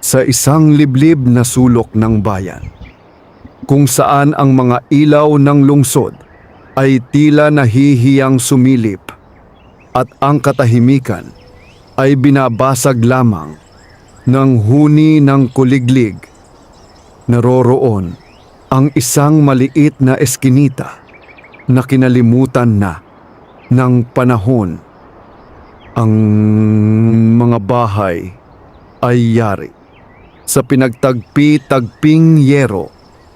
sa isang liblib na sulok ng bayan, kung saan ang mga ilaw ng lungsod ay tila nahihiyang sumilip at ang katahimikan ay binabasag lamang ng huni ng kuliglig. Naroroon ang isang maliit na eskinita na kinalimutan na ng panahon. Ang mga bahay ay yari sa pinagtagpi-tagping yero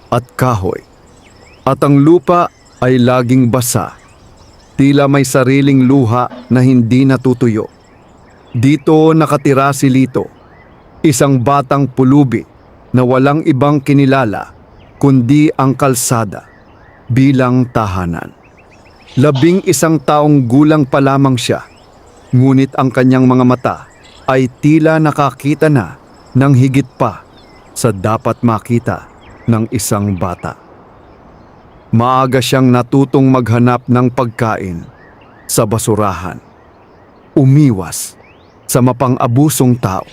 at kahoy, at ang lupa ay laging basa, tila may sariling luha na hindi natutuyo. Dito nakatira si Lito, isang batang pulubi na walang ibang kinilala kundi ang kalsada bilang tahanan. 11 taong gulang pa lamang siya, ngunit ang kanyang mga mata ay tila nakakita na ng higit pa sa dapat makita ng isang bata. Maaga siyang natutong maghanap ng pagkain sa basurahan, umiwas sa mapang-abusong tao,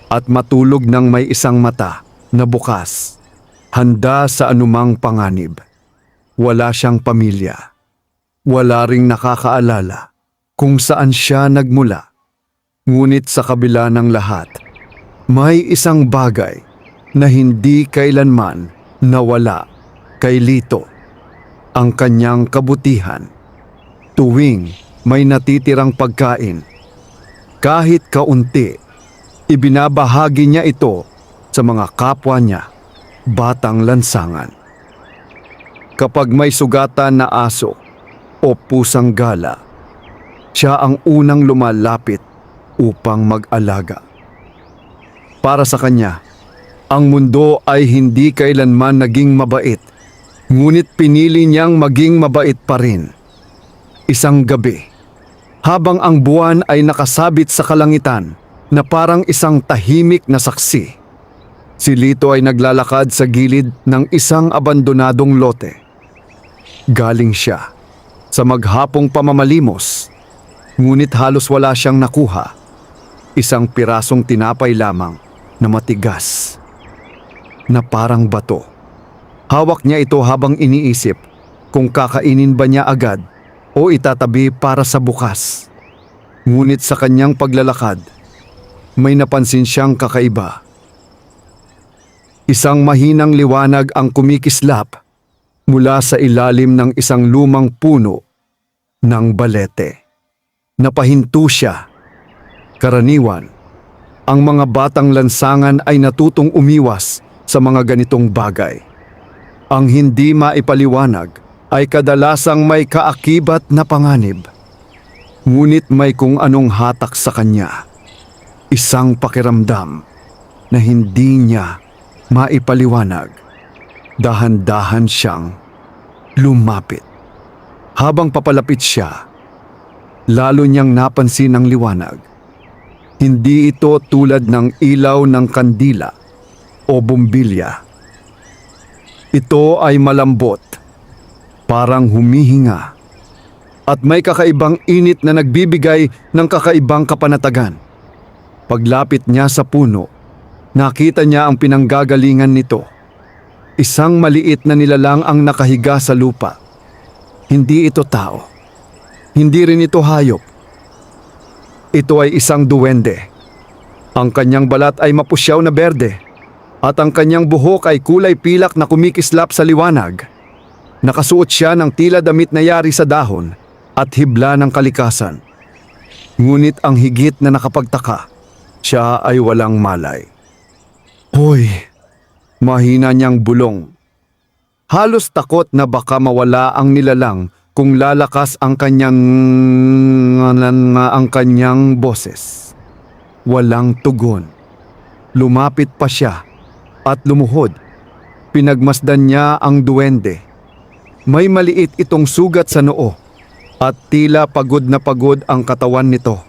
at matulog ng may isang mata na bukas, handa sa anumang panganib. Wala siyang pamilya, wala ring nakakaalala kung saan siya nagmula. Ngunit sa kabila ng lahat, may isang bagay na hindi kailanman nawala kay Lito: ang kanyang kabutihan. Tuwing may natitirang pagkain, kahit kaunti, ibinabahagi niya ito sa mga kapwa niya, batang lansangan. Kapag may sugatan na aso o pusang gala, siya ang unang lumalapit upang mag-alaga. Para sa kanya, ang mundo ay hindi kailanman naging mabait, ngunit pinili niyang maging mabait pa rin. Isang gabi, habang ang buwan ay nakasabit sa kalangitan na parang isang tahimik na saksi, si Lito ay naglalakad sa gilid ng isang abandonadong lote. Galing siya sa maghapong pamamalimos, ngunit halos wala siyang nakuha. Isang pirasong tinapay lamang na matigas, na parang bato. Hawak niya ito habang iniisip kung kakainin ba niya agad o itatabi para sa bukas. Ngunit sa kanyang paglalakad, may napansin siyang kakaiba. Isang mahinang liwanag ang kumikislap mula sa ilalim ng isang lumang puno ng balete. Napahinto siya. Karaniwan, ang mga batang lansangan ay natutong umiwas sa mga ganitong bagay. Ang hindi maipaliwanag ay kadalasang may kaakibat na panganib. Ngunit may kung anong hatak sa kanya. Isang pakiramdam na hindi niya maipaliwanag. Dahan-dahan siyang lumapit. Habang papalapit siya, lalo niyang napansin ang liwanag. Hindi ito tulad ng ilaw ng kandila o bumbilya. Ito ay malambot, parang humihinga, at may kakaibang init na nagbibigay ng kakaibang kapanatagan. Paglapit niya sa puno, nakita niya ang pinanggagalingan nito. Isang maliit na nilalang ang nakahiga sa lupa. Hindi ito tao. Hindi rin ito hayop. Ito ay isang duwende. Ang kanyang balat ay mapusyaw na berde, at ang kanyang buhok ay kulay pilak na kumikislap sa liwanag. Nakasuot siya ng tila damit na yari sa dahon at hibla ng kalikasan. Ngunit ang higit na nakapagtaka, siya ay walang malay. Hoy! Mahina niyang bulong. Halos takot na baka mawala ang nilalang kung lalakas ang kanyang boses. Walang tugon. Lumapit pa siya at lumuhod. Pinagmasdan niya ang duwende. May maliit itong sugat sa noo at tila pagod na pagod ang katawan nito.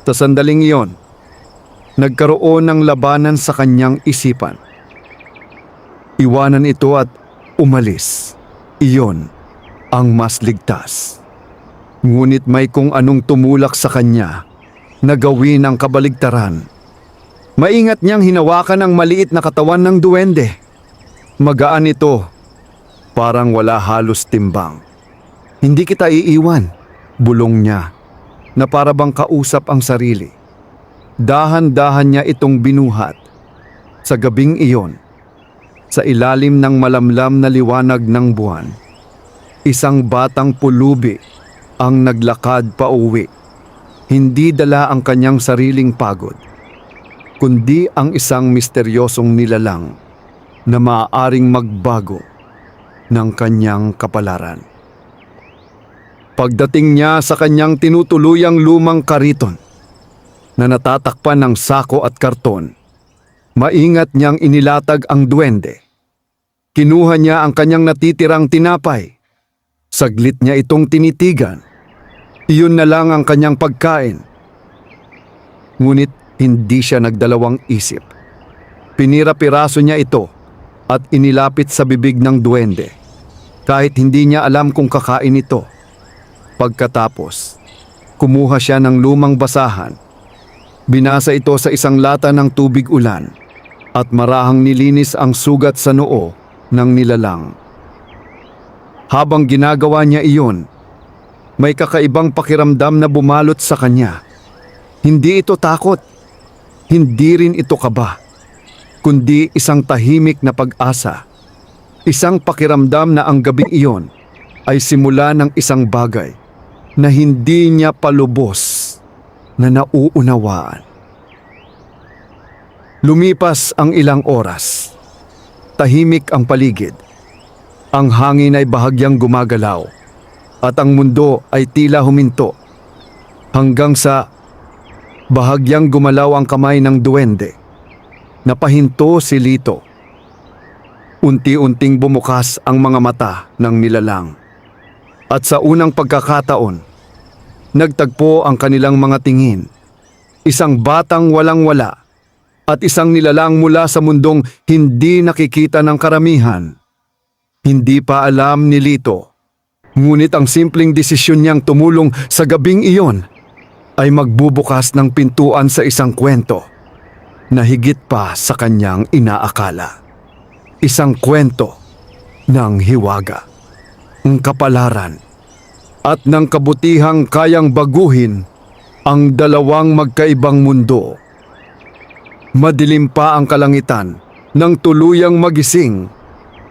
Sa sandaling iyon, nagkaroon ng labanan sa kanyang isipan. Iwanan ito at umalis. Iyon ang mas ligtas. Ngunit may kung anong tumulak sa kanya na gawin ang kabaligtaran. Maingat niyang hinawakan ang maliit na katawan ng duwende. Magaan ito, parang wala halos timbang. Hindi kita iiwan, bulong niya, na para bang kausap ang sarili. Dahan-dahan niya itong binuhat. Sa gabing iyon, sa ilalim ng malamlam na liwanag ng buwan, isang batang pulubi ang naglakad pauwi. Hindi dala ang kanyang sariling pagod, kundi ang isang misteryosong nilalang na maaaring magbago ng kanyang kapalaran. Pagdating niya sa kanyang tinutuluyang lumang kariton na natatakpan ng sako at karton, maingat niyang inilatag ang duwende. Kinuha niya ang kanyang natitirang tinapay. Saglit niya itong tinitigan. Iyon na lang ang kanyang pagkain. Ngunit hindi siya nagdalawang isip. Pinira-piraso niya ito at inilapit sa bibig ng duwende, kahit hindi niya alam kung kakain ito. Pagkatapos, kumuha siya ng lumang basahan. Binasa ito sa isang lata ng tubig ulan at marahang nilinis ang sugat sa noo ng nilalang. Habang ginagawa niya iyon, may kakaibang pakiramdam na bumalot sa kanya. Hindi ito takot, hindi rin ito kaba, kundi isang tahimik na pag-asa. Isang pakiramdam na ang gabing iyon ay simula ng isang bagay na hindi niya palubos na nauunawaan. Lumipas ang ilang oras. Tahimik ang paligid. Ang hangin ay bahagyang gumagalaw at ang mundo ay tila huminto, hanggang sa bahagyang gumalaw ang kamay ng duwende. Napahinto si Lito. Unti-unting bumukas ang mga mata ng nilalang. At sa unang pagkakataon, nagtagpo ang kanilang mga tingin. Isang batang walang-wala at isang nilalang mula sa mundong hindi nakikita ng karamihan. Hindi pa alam ni Lito, ngunit ang simpleng desisyon niyang tumulong sa gabing iyon ay magbubukas ng pintuan sa isang kwento na higit pa sa kanyang inaakala. Isang kwento ng hiwaga, ng kapalaran, at ng kabutihang kayang baguhin ang dalawang magkaibang mundo. Madilim pa ang kalangitan nang tuluyang magising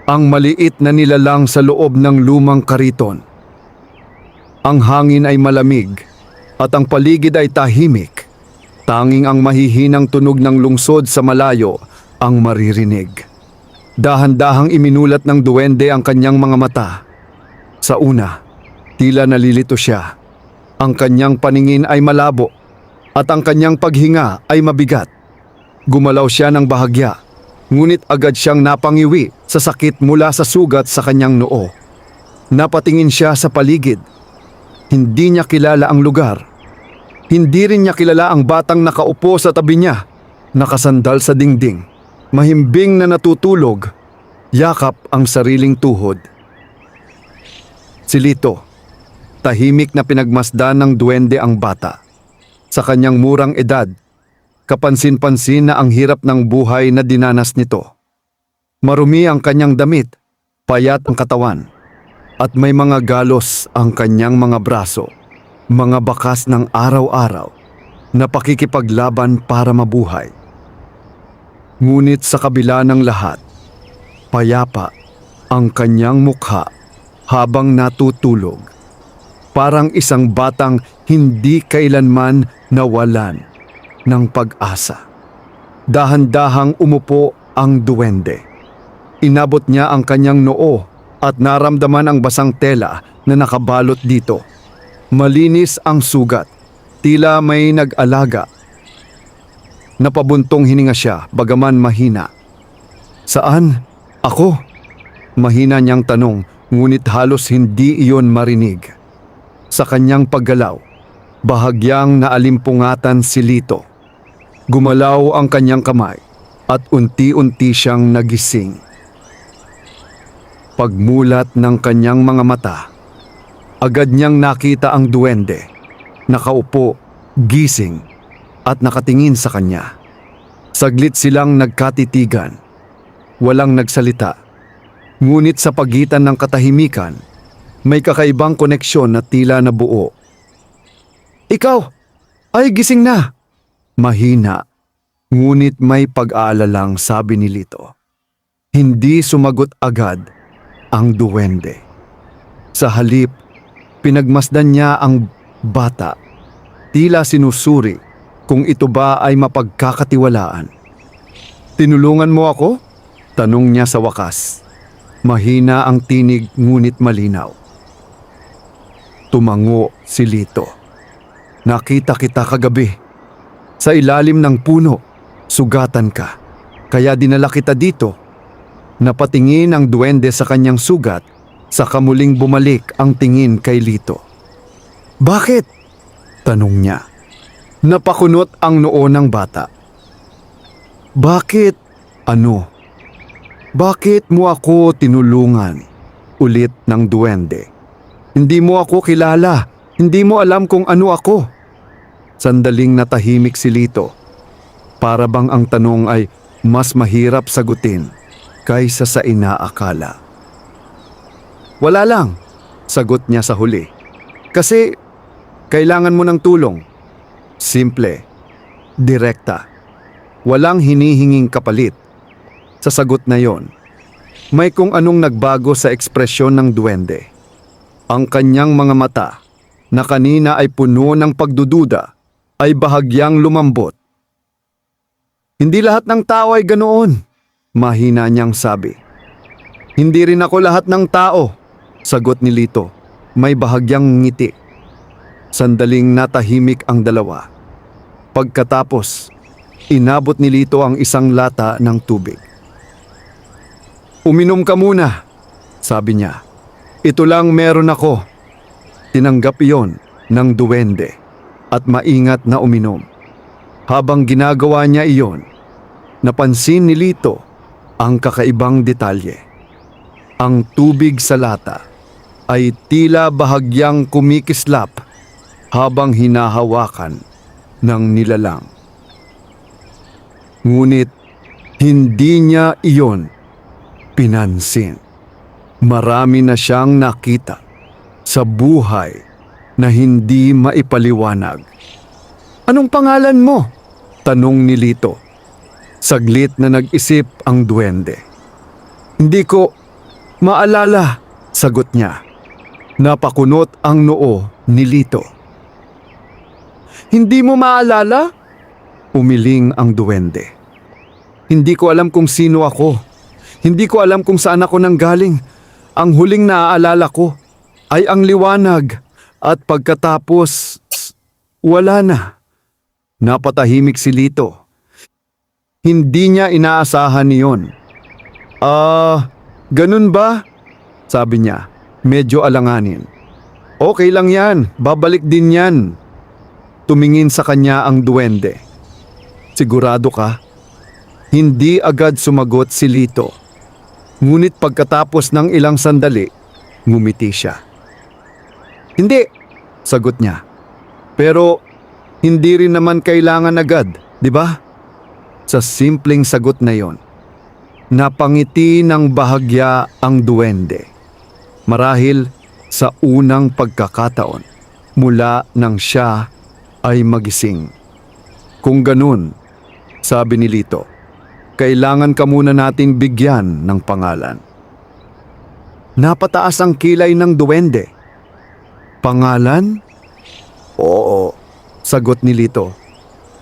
ang maliit na nilalang sa loob ng lumang kariton. Ang hangin ay malamig at ang paligid ay tahimik. Tanging ang mahihinang tunog ng lungsod sa malayo ang maririnig. Dahan-dahang iminulat ng duwende ang kanyang mga mata. Sa una, tila nalilito siya. Ang kanyang paningin ay malabo at ang kanyang paghinga ay mabigat. Gumalaw siya ng bahagya, ngunit agad siyang napangiwi sa sakit mula sa sugat sa kanyang noo. Napatingin siya sa paligid. Hindi niya kilala ang lugar. Hindi rin niya kilala ang batang nakaupo sa tabi niya, nakasandal sa dingding, mahimbing na natutulog, yakap ang sariling tuhod. Si Lito, tahimik na pinagmasdan ng duwende ang bata. Sa kanyang murang edad, kapansin-pansin na ang hirap ng buhay na dinanas nito. Marumi ang kanyang damit, payat ang katawan, at may mga galos ang kanyang mga braso, mga bakas ng araw-araw na pakikipaglaban para mabuhay. Ngunit sa kabila ng lahat, payapa ang kanyang mukha habang natutulog, parang isang batang hindi kailanman nawalan ng pag-asa. Dahan-dahang umupo ang duwende. Inabot niya ang kanyang noo at naramdaman ang basang tela na nakabalot dito. Malinis ang sugat, tila may nag-alaga. Napabuntong hininga siya bagaman mahina. "Saan? Ako?" Mahina niyang tanong, ngunit halos hindi iyon marinig. Sa kanyang paggalaw, bahagyang naalimpungatan si Lito. Gumalaw ang kanyang kamay at unti-unti siyang nagising. Pagmulat ng kanyang mga mata, agad niyang nakita ang duwende, nakaupo, gising at nakatingin sa kanya. Saglit silang nagkatitigan. Walang nagsalita. Ngunit sa pagitan ng katahimikan, may kakaibang koneksyon na tila nabuo. Ikaw! Ay, gising na! Mahina, ngunit may pag-aalalang sabi ni Lito. Hindi sumagot agad ang duwende. Sa halip, pinagmasdan niya ang bata. Tila sinusuri kung ito ba ay mapagkakatiwalaan. Tinulungan mo ako? Tanong niya sa wakas. Mahina ang tinig ngunit malinaw. Tumango si Lito. Nakita kita kagabi. Sa ilalim ng puno, sugatan ka. Kaya dinala kita dito. Napatingin ang duwende sa kanyang sugat, saka muling bumalik ang tingin kay Lito. Bakit? Tanong niya. Napakunot ang noo ng bata. Bakit? Ano? Bakit mo ako tinulungan? Ulit ng duwende. Hindi mo ako kilala. Hindi mo alam kung ano ako. Sandaling natahimik si Lito. Para bang ang tanong ay mas mahirap sagutin kaysa sa inaakala. Wala lang, sagot niya sa huli. Kasi kailangan mo ng tulong. Simple, direkta. Walang hinihinging kapalit. Sa sagot na yon, may kung anong nagbago sa ekspresyon ng duwende. Ang kanyang mga mata, na kanina ay puno ng pagdududa, ay bahagyang lumambot. Hindi lahat ng tao ay ganoon, mahina niyang sabi. Hindi rin ako lahat ng tao, sagot ni Lito, may bahagyang ngiti. Sandaling natahimik ang dalawa. Pagkatapos, inabot ni Lito ang isang lata ng tubig. Uminom ka muna, sabi niya. Ito lang meron ako. Tinanggap iyon ng duwende at maingat na uminom. Habang ginagawa niya iyon, napansin ni Lito ang kakaibang detalye. Ang tubig sa lata ay tila bahagyang kumikislap habang hinahawakan ng nilalang. Ngunit hindi niya iyon pinansin. Marami na siyang nakita sa buhay na hindi maipaliwanag. Anong pangalan mo? Tanong ni Lito. Saglit na nag-isip ang duwende. Hindi ko maalala, sagot niya. Napakunot ang noo ni Lito. Hindi mo maalala? Umiling ang duwende. Hindi ko alam kung sino ako. Hindi ko alam kung saan ako nanggaling. Ang huling naaalala ko ay ang liwanag at pagkatapos wala na. Napatahimik si Lito. Hindi niya inaasahan niyon. Ganun ba? Sabi niya, medyo alanganin. Okay lang yan, babalik din yan. Tumingin sa kanya ang duwende. Sigurado ka? Hindi agad sumagot si Lito. Ngunit pagkatapos ng ilang sandali, ngumiti siya. Hindi, sagot niya. Pero hindi rin naman kailangan agad, di ba? Sa simpleng sagot na yon, napangiti ng bahagya ang duwende. Marahil sa unang pagkakataon mula nang siya ay magising. Kung ganun, sabi ni Lito, kailangan ka muna nating bigyan ng pangalan. Napataas ang kilay ng duwende. Pangalan? Oo, sagot ni Lito.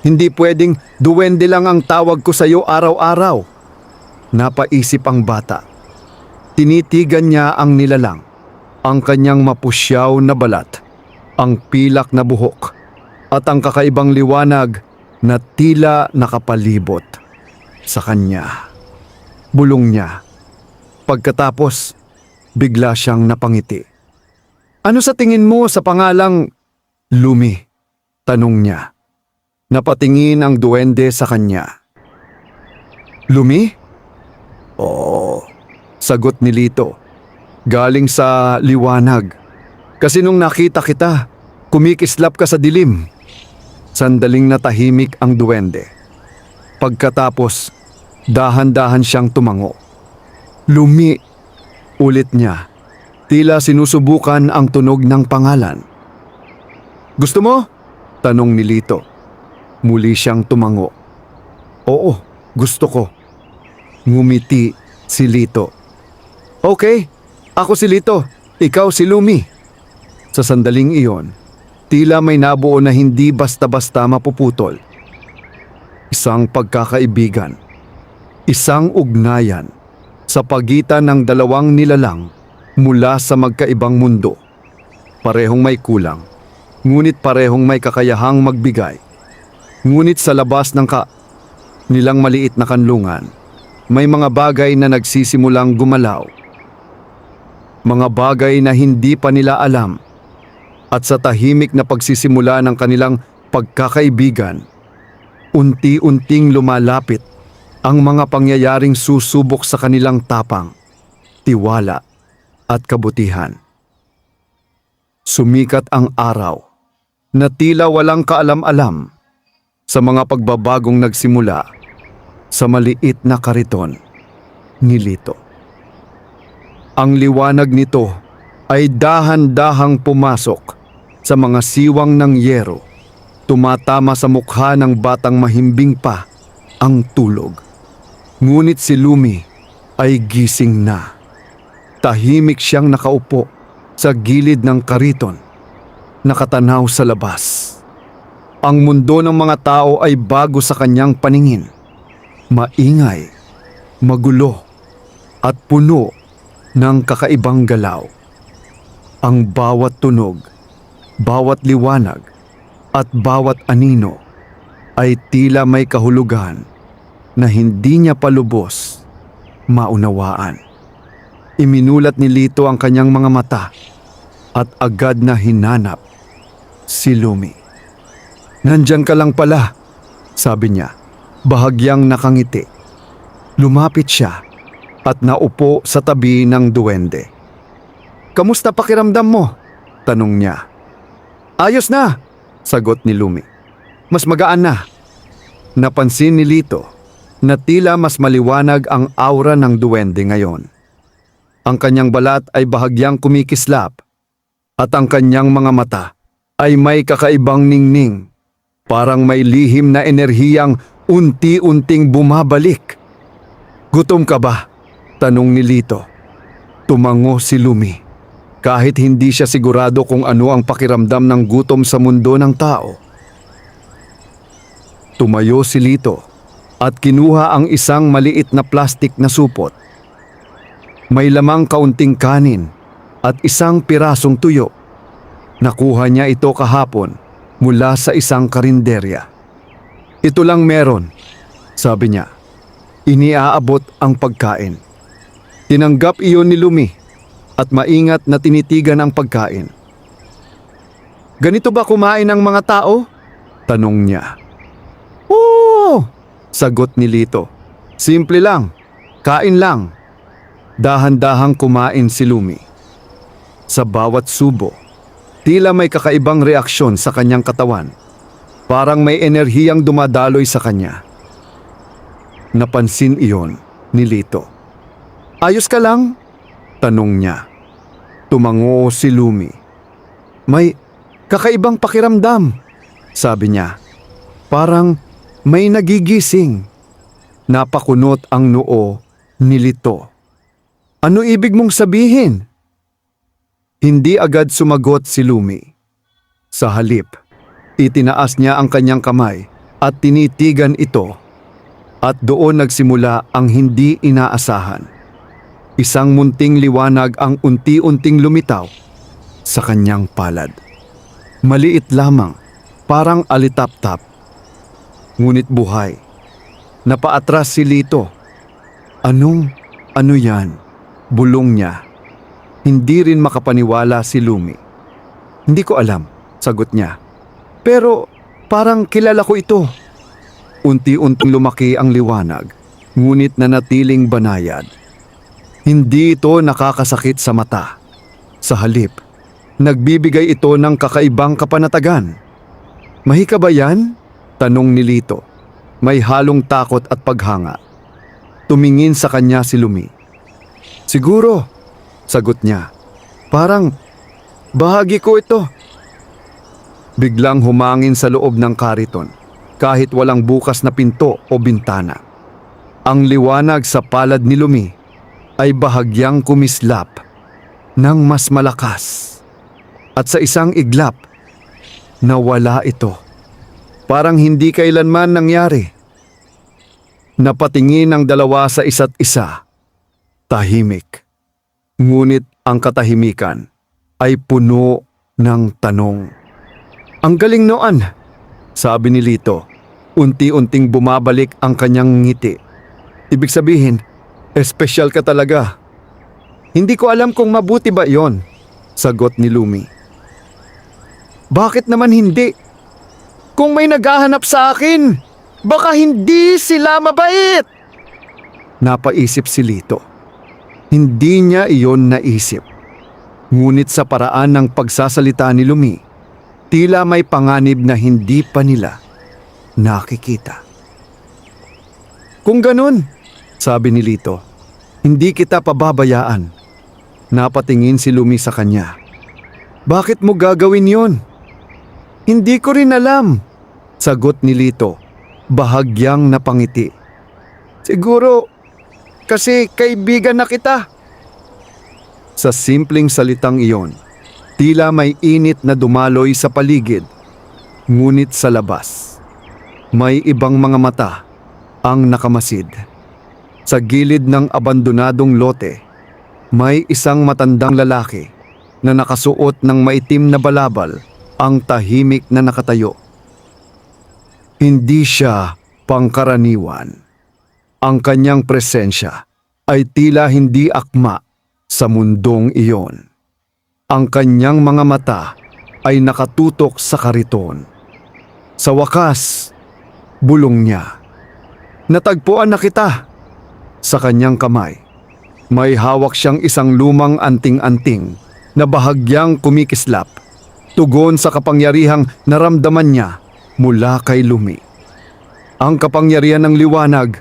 Hindi pwedeng duwende lang ang tawag ko sa iyo araw-araw. Napaisip ang bata. Tinitigan niya ang nilalang, ang kanyang mapusyaw na balat, ang pilak na buhok, at ang kakaibang liwanag na tila nakapalibot sa kanya. Bulong niya. Pagkatapos, bigla siyang napangiti. Ano sa tingin mo sa pangalang Lumi? Tanong niya. Napatingin ang duwende sa kanya. Lumi? Oo, sagot ni Lito. Galing sa liwanag. Kasi nung nakita kita, kumikislap ka sa dilim. Sandaling natahimik ang duwende. Pagkatapos, dahan-dahan siyang tumango. Lumi, ulit niya. Tila sinusubukan ang tunog ng pangalan. Gusto mo? Tanong ni Lito. Muli siyang tumango. Oo, gusto ko. Ngumiti si Lito. Okay, ako si Lito, ikaw si Lumi. Sa sandaling iyon, tila may nabuo na hindi basta-basta mapuputol. Isang pagkakaibigan, isang ugnayan sa pagitan ng dalawang nilalang mula sa magkaibang mundo. Parehong may kulang, ngunit parehong may kakayahang magbigay. Ngunit sa labas ng nilang maliit na kanlungan, may mga bagay na nagsisimulang gumalaw. Mga bagay na hindi pa nila alam. At sa tahimik na pagsisimula ng kanilang pagkakaibigan, unti-unting lumalapit ang mga pangyayaring susubok sa kanilang tapang, tiwala at kabutihan. Sumikat ang araw na tila walang kaalam-alam sa mga pagbabagong nagsimula sa maliit na kariton ni Lito. Ang liwanag nito ay dahan-dahang pumasok sa mga siwang ng yero, tumatama sa mukha ng batang mahimbing pa ang tulog. Ngunit si Lumi ay gising na. Tahimik siyang nakaupo sa gilid ng kariton, nakatanaw sa labas. Ang mundo ng mga tao ay bago sa kanyang paningin. Maingay, magulo, at puno ng kakaibang galaw. Ang bawat tunog, bawat liwanag, at bawat anino ay tila may kahulugan na hindi niya palubos maunawaan. Iminulat ni Lito ang kanyang mga mata at agad na hinanap si Lumi. Nandyan ka lang pala, sabi niya, bahagyang nakangiti. Lumapit siya at naupo sa tabi ng duwende. Kamusta pakiramdam mo? Tanong niya. Ayos na, sagot ni Lumi. Mas magaan na. Napansin ni Lito na tila mas maliwanag ang aura ng duwende ngayon. Ang kanyang balat ay bahagyang kumikislap at ang kanyang mga mata ay may kakaibang ningning. Parang may lihim na enerhiyang unti-unting bumabalik. Gutom ka ba? Tanong ni Lito. Tumango si Lumi. Kahit hindi siya sigurado kung ano ang pakiramdam ng gutom sa mundo ng tao. Tumayo si Lito at kinuha ang isang maliit na plastik na supot. May lamang kaunting kanin at isang pirasong tuyo. Nakuha niya ito kahapon mula sa isang karinderya. Ito lang meron, sabi niya. Iniaabot ang pagkain. Tinanggap iyon ni Lumi at maingat na tinitigan ang pagkain. Ganito ba kumain ang mga tao? Tanong niya. Oo, sagot ni Lito. Simple lang, kain lang. Dahan-dahang kumain si Lumi. Sa bawat subo, tila may kakaibang reaksyon sa kanyang katawan. Parang may enerhiyang dumadaloy sa kanya. Napansin iyon ni Lito. Ayos ka lang? Tanong niya. Tumango si Lumi. May kakaibang pakiramdam, sabi niya. Parang may nagigising. Napakunot ang noo ni Lito. Ano ibig mong sabihin? Hindi agad sumagot si Lumi. Sa halip, itinaas niya ang kanyang kamay at tinitigan ito. At doon nagsimula ang hindi inaasahan. Isang munting liwanag ang unti-unting lumitaw sa kanyang palad. Maliit lamang, parang alitap-tap. Ngunit buhay. Napaatras si Lito. Ano yan? Bulong niya. Hindi rin makapaniwala si Lumi. Hindi ko alam, sagot niya. Pero parang kilala ko ito. Unti-unting lumaki ang liwanag, ngunit nanatiling banayad. Hindi ito nakakasakit sa mata. Sa halip, nagbibigay ito ng kakaibang kapanatagan. Mahika ba yan? Tanong ni Lito. may halong takot at paghanga. Tumingin sa kanya si Lumi. "Siguro," sagot niya. "Parang bahagi ko ito." Biglang humangin sa loob ng kariton kahit walang bukas na pinto o bintana. Ang liwanag sa palad ni Lumi ay bahagyang kumislap ng mas malakas. At sa isang iglap, nawala ito. Parang hindi kailanman nangyari. Napatingin ang dalawa sa isa't isa. Tahimik. Ngunit ang katahimikan ay puno ng tanong. "Ang galing noon," sabi ni Lito. Unti-unting bumabalik ang kanyang ngiti. "Ibig sabihin, espesyal ka talaga." "Hindi ko alam kung mabuti ba yon," sagot ni Lumi. "Bakit naman hindi? Kung may naghahanap sa akin, baka hindi sila mabait." Napaisip si Lito. Hindi niya iyon naisip. Ngunit sa paraan ng pagsasalita ni Lumi, tila may panganib na hindi pa nila nakikita. "Kung ganun," sabi ni Lito, "hindi kita pababayaan." Napatingin si Lumi sa kanya. "Bakit mo gagawin yon?" "Hindi ko rin alam," sagot ni Lito, bahagyang napangiti. "Siguro kasi kaibigan na kita." Sa simpleng salitang iyon, tila may init na dumaloy sa paligid. Ngunit sa labas, may ibang mga mata ang nakamasid. Sa gilid ng abandonadong lote, may isang matandang lalaki na nakasuot ng maitim na balabal ang tahimik na nakatayo. Hindi siya pangkaraniwan. Ang kanyang presensya ay tila hindi akma sa mundong iyon. Ang kanyang mga mata ay nakatutok sa kariton. Sa wakas, bulong niya, "Natagpuan na kita." Sa kanyang kamay, may hawak siyang isang lumang anting-anting na bahagyang kumikislap, tugon sa kapangyarihang naramdaman niya mula kay Lumi. Ang kapangyarihan ng liwanag,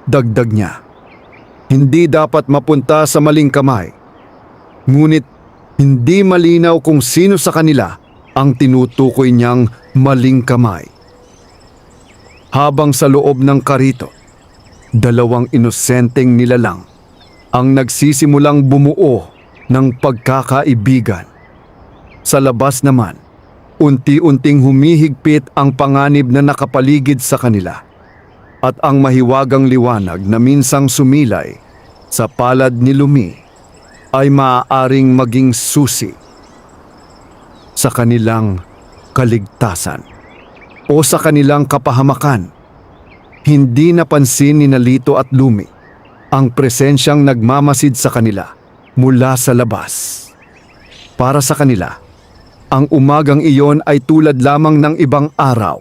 dagdag niya, hindi dapat mapunta sa maling kamay. Ngunit hindi malinaw kung sino sa kanila ang tinutukoy niyang maling kamay. Habang sa loob ng karito, dalawang inosenteng nilalang ang nagsisimulang bumuo ng pagkakaibigan. Sa labas naman, unti-unting humihigpit ang panganib na nakapaligid sa kanila at ang mahiwagang liwanag na minsang sumilay sa palad ni Lumi ay maaaring maging susi sa kanilang kaligtasan o sa kanilang kapahamakan. Hindi napansin ni Lito at Lumi ang presensyang nagmamasid sa kanila mula sa labas. Para sa kanila, ang umagang iyon ay tulad lamang ng ibang araw,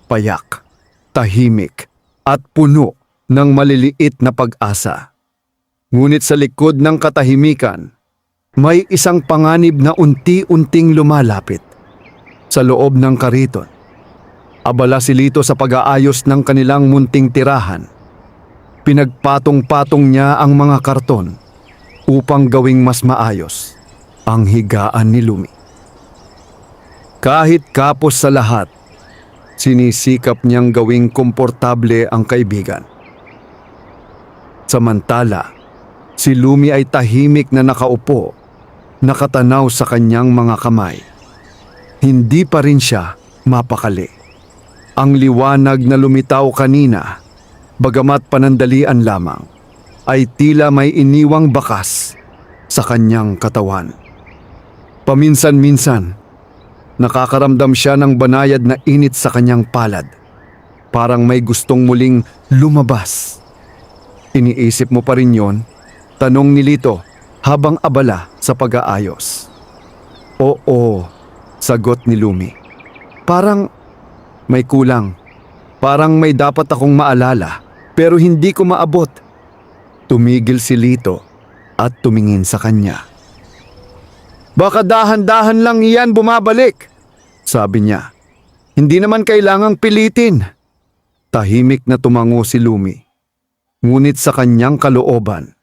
payak, tahimik, at puno ng maliliit na pag-asa. Ngunit sa likod ng katahimikan, may isang panganib na unti-unting lumalapit. Sa loob ng kariton, abala si Lito sa pag-aayos ng kanilang munting tirahan. Pinagpatong-patong niya ang mga karton upang gawing mas maayos ang higaan ni Lumi. Kahit kapos sa lahat, sinisikap niyang gawing komportable ang kaibigan. Samantala, si Lumi ay tahimik na nakaupo, nakatanaw sa kanyang mga kamay. Hindi pa rin siya mapakali. Ang liwanag na lumitaw kanina, bagamat panandalian lamang, ay tila may iniwang bakas sa kanyang katawan. Paminsan-minsan, nakakaramdam siya ng banayad na init sa kanyang palad. Parang may gustong muling lumabas. "Iniisip mo pa rin yon?" tanong ni Lito habang abala sa pag-aayos. "Oo," sagot ni Lumi. "Parang may kulang. Parang may dapat akong maalala pero hindi ko maabot." Tumigil si Lito at tumingin sa kanya. "Baka dahan-dahan lang iyan bumabalik," sabi niya. "Hindi naman kailangang pilitin." Tahimik na tumango si Lumi. Ngunit sa kanyang kalooban,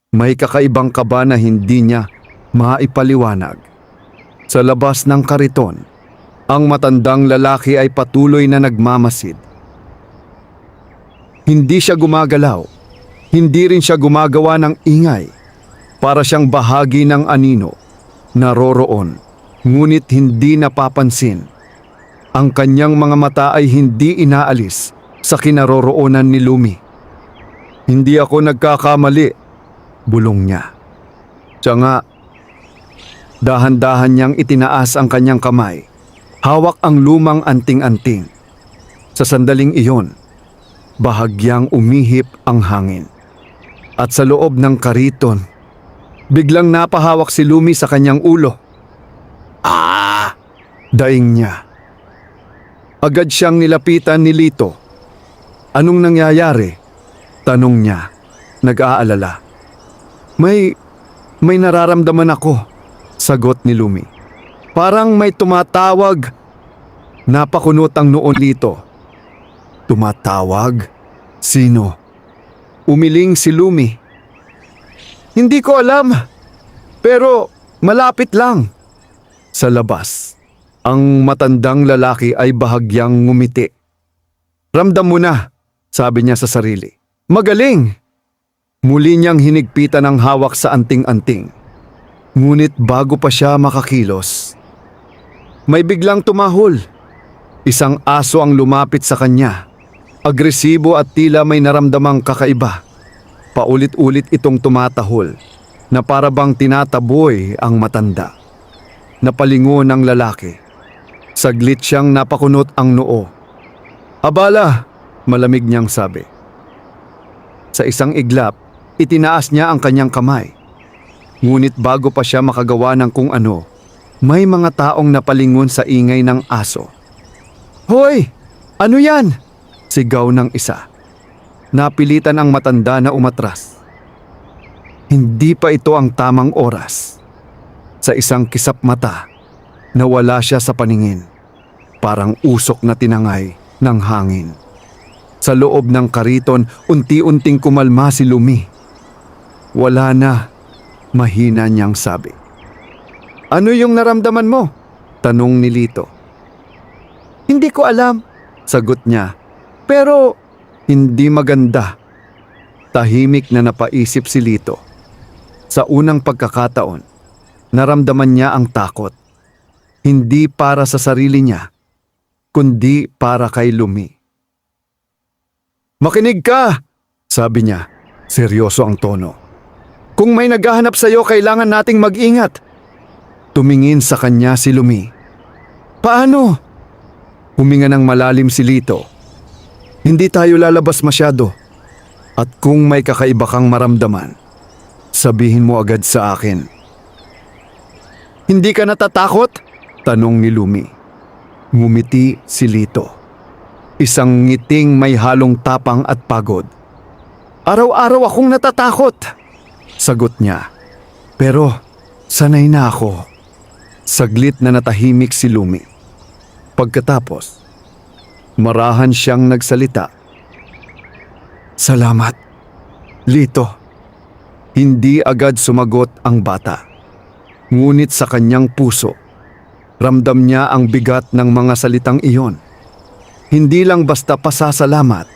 may kakaibang kaba na hindi niya maipaliwanag. Sa labas ng kariton, ang matandang lalaki ay patuloy na nagmamasid. Hindi siya gumagalaw, hindi rin siya gumagawa ng ingay. Para siyang bahagi ng anino, naroroon, ngunit hindi napapansin. Ang kanyang mga mata ay hindi inaalis sa kinaroroonan ni Lumi. Hindi ako nagkakamali, bulong niya. Siya nga, dahan-dahan niyang itinaas ang kanyang kamay. Hawak ang lumang anting-anting. Sa sandaling iyon, bahagyang umihip ang hangin. At sa loob ng kariton, biglang napahawak si Lumi sa kanyang ulo. Ah! Daing niya. Agad siyang nilapitan ni Lito. Anong nangyayari? Tanong niya, nag-aalala. May nararamdaman ako, sagot ni Lumi. Parang may tumatawag. Napakunot ang noo ni Lito. Tumatawag? Sino? Umiling si Lumi. Hindi ko alam, pero malapit lang. Sa labas, ang matandang lalaki ay bahagyang ngumiti. Ramdam mo na, sabi niya sa sarili. Magaling! Muli niyang hinigpitan ang hawak sa anting-anting. Ngunit bago pa siya makakilos, may biglang tumahol. Isang aso ang lumapit sa kanya. Agresibo at tila may naramdamang kakaiba. Paulit-ulit itong tumatahol na para bang tinataboy ang matanda. Napalingon ng lalaki. Saglit siyang napakunot ang noo. Abala, malamig niyang sabi. Sa isang iglap, itinaas niya ang kanyang kamay. Ngunit bago pa siya makagawa ng kung ano, may mga taong napalingon sa ingay ng aso. Hoy! Ano yan? Sigaw ng isa. Napilitan ang matanda na umatras. Hindi pa ito ang tamang oras. Sa isang kisap mata, nawala siya sa paningin. Parang usok na tinangay ng hangin. Sa loob ng kariton, unti-unting kumalma si Lumi. Wala na, mahina niyang sabi. Ano yung naramdaman mo? Tanong ni Lito. Hindi ko alam, sagot niya. Pero hindi maganda. Tahimik na napaisip si Lito. Sa unang pagkakataon, naramdaman niya ang takot. Hindi para sa sarili niya, kundi para kay Lumi. Makinig ka, sabi niya. Seryoso ang tono. Kung may naghahanap sa iyo, kailangan nating mag-ingat. Tumingin sa kanya si Lumi. Paano? Huminga ng malalim si Lito. Hindi tayo lalabas masyado. At kung may kakaiba kang maramdaman, sabihin mo agad sa akin. Hindi ka natatakot? Tanong ni Lumi. Ngumiti si Lito. Isang ngiting may halong tapang at pagod. Araw-araw akong natatakot, sagot niya. Pero sanay na ako. Saglit na natahimik si Lumi. Pagkatapos, marahan siyang nagsalita. Salamat, Lito. Hindi agad sumagot ang bata. Ngunit sa kanyang puso, ramdam niya ang bigat ng mga salitang iyon. Hindi lang basta pasasalamat,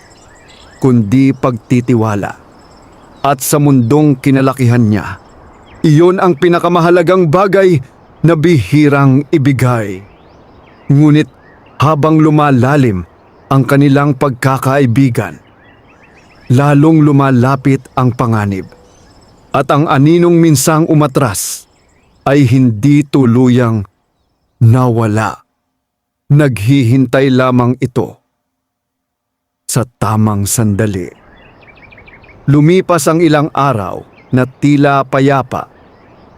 kundi pagtitiwala. At sa mundong kinalakihan niya, iyon ang pinakamahalagang bagay na bihirang ibigay. Ngunit habang lumalalim ang kanilang pagkakaibigan, lalong lumalapit ang panganib. At ang aninong minsang umatras ay hindi tuluyang nawala. Naghihintay lamang ito sa tamang sandali. Lumipas ang ilang araw na tila payapa,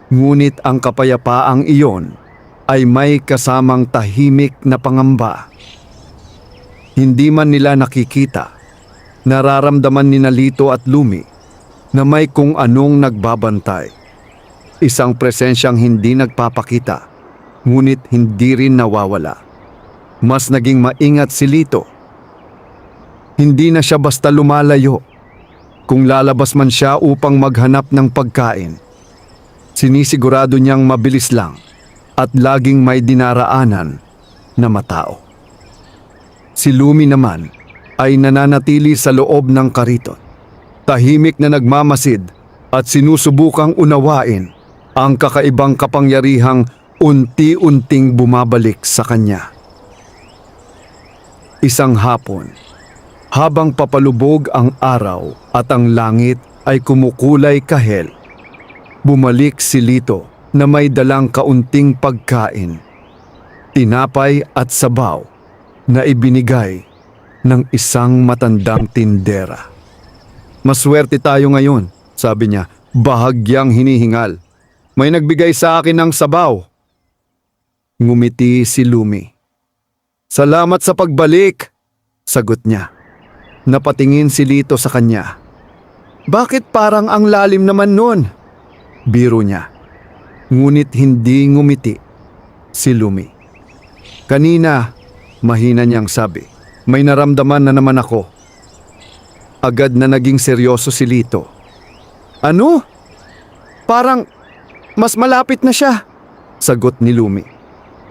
ngunit ang kapayapaang iyon ay may kasamang tahimik na pangamba. Hindi man nila nakikita, nararamdaman ni Lito at Lumi na may kung anong nagbabantay. Isang presensyang hindi nagpapakita, ngunit hindi rin nawawala. Mas naging maingat si Lito. Hindi na siya basta lumalayo. Kung lalabas man siya upang maghanap ng pagkain, sinisigurado niyang mabilis lang at laging may dinaraanan na matao. Si Lumi naman ay nananatili sa loob ng kariton, tahimik na nagmamasid at sinusubukang unawain ang kakaibang kapangyarihang unti-unting bumabalik sa kanya. Isang hapon, habang papalubog ang araw at ang langit ay kumukulay kahel, bumalik si Lito na may dalang kaunting pagkain, tinapay at sabaw na ibinigay ng isang matandang tindera. "Maswerte tayo ngayon," sabi niya, bahagyang hinihingal. "May nagbigay sa akin ng sabaw." Ngumiti si Lumi. "Salamat sa pagbalik," sagot niya. Napatingin si Lito sa kanya. "Bakit parang ang lalim naman nun?" Biro niya. Ngunit hindi ngumiti si Lumi. "Kanina," mahina niyang sabi, "may naramdaman na naman ako." Agad na naging seryoso si Lito. "Ano? Parang mas malapit na siya," sagot ni Lumi.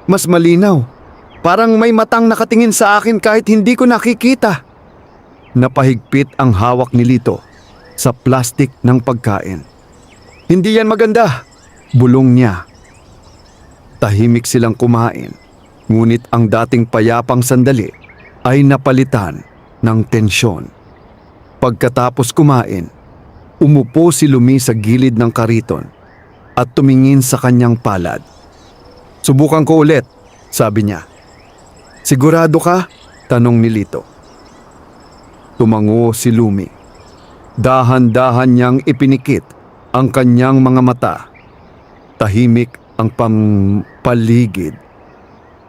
"Mas malinaw. Parang may matang nakatingin sa akin kahit hindi ko nakikita." Napahigpit ang hawak ni Lito sa plastik ng pagkain. "Hindi yan maganda," bulong niya. Tahimik silang kumain, ngunit ang dating payapang sandali ay napalitan ng tensyon. Pagkatapos kumain, umupo si Lumi sa gilid ng kariton at tumingin sa kanyang palad. "Subukan ko ulit," sabi niya. "Sigurado ka?" tanong ni Lito. Tumango si Lumi. Dahan-dahan niyang ipinikit ang kanyang mga mata. Tahimik ang pampaligid.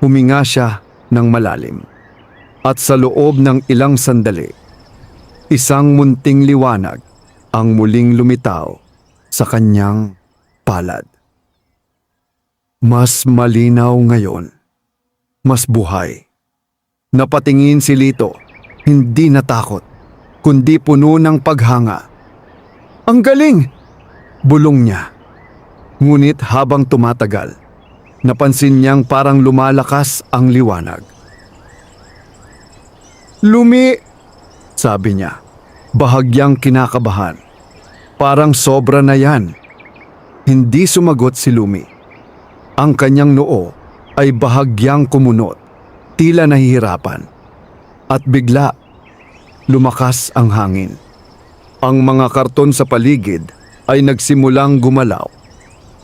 Huminga siya ng malalim. At sa loob ng ilang sandali, isang munting liwanag ang muling lumitaw sa kanyang palad. Mas malinaw ngayon. Mas buhay. Napatingin si Lito, hindi natakot, kundi puno ng paghanga. "Ang galing!" bulong niya. Ngunit habang tumatagal, napansin niyang parang lumalakas ang liwanag. "Lumi!" sabi niya, bahagyang kinakabahan. "Parang sobra na yan." Hindi sumagot si Lumi. Ang kanyang noo ay bahagyang kumunot, tila nahihirapan. At bigla, lumakas ang hangin. Ang mga karton sa paligid ay nagsimulang gumalaw.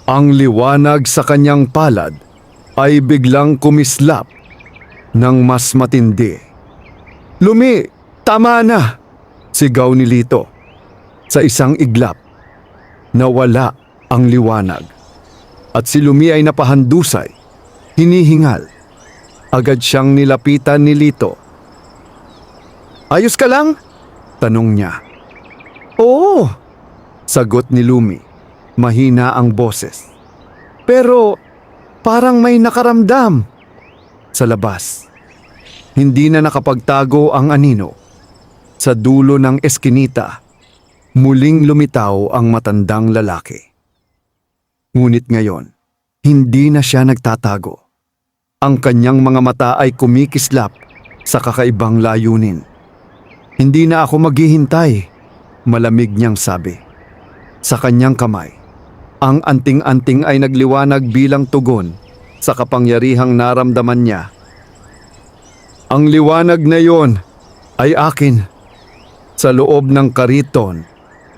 Ang liwanag sa kanyang palad ay biglang kumislap ng mas matindi. "Lumi, tama na!" sigaw ni Lito. Sa isang iglap, nawala ang liwanag. At si Lumi ay napahandusay, hinihingal. Agad siyang nilapitan ni Lito. "Ayos ka lang?" tanong niya. "Oo," sagot ni Lumi. Mahina ang boses. "Pero parang may nakaramdam." Sa labas, hindi na nakapagtago ang anino. Sa dulo ng eskinita, muling lumitaw ang matandang lalaki. Ngunit ngayon, hindi na siya nagtatago. Ang kanyang mga mata ay kumikislap sa kakaibang layunin. "Hindi na ako maghihintay," malamig niyang sabi. Sa kanyang kamay, ang anting-anting ay nagliwanag bilang tugon sa kapangyarihang naramdaman niya. "Ang liwanag na yon ay akin." Sa loob ng kariton,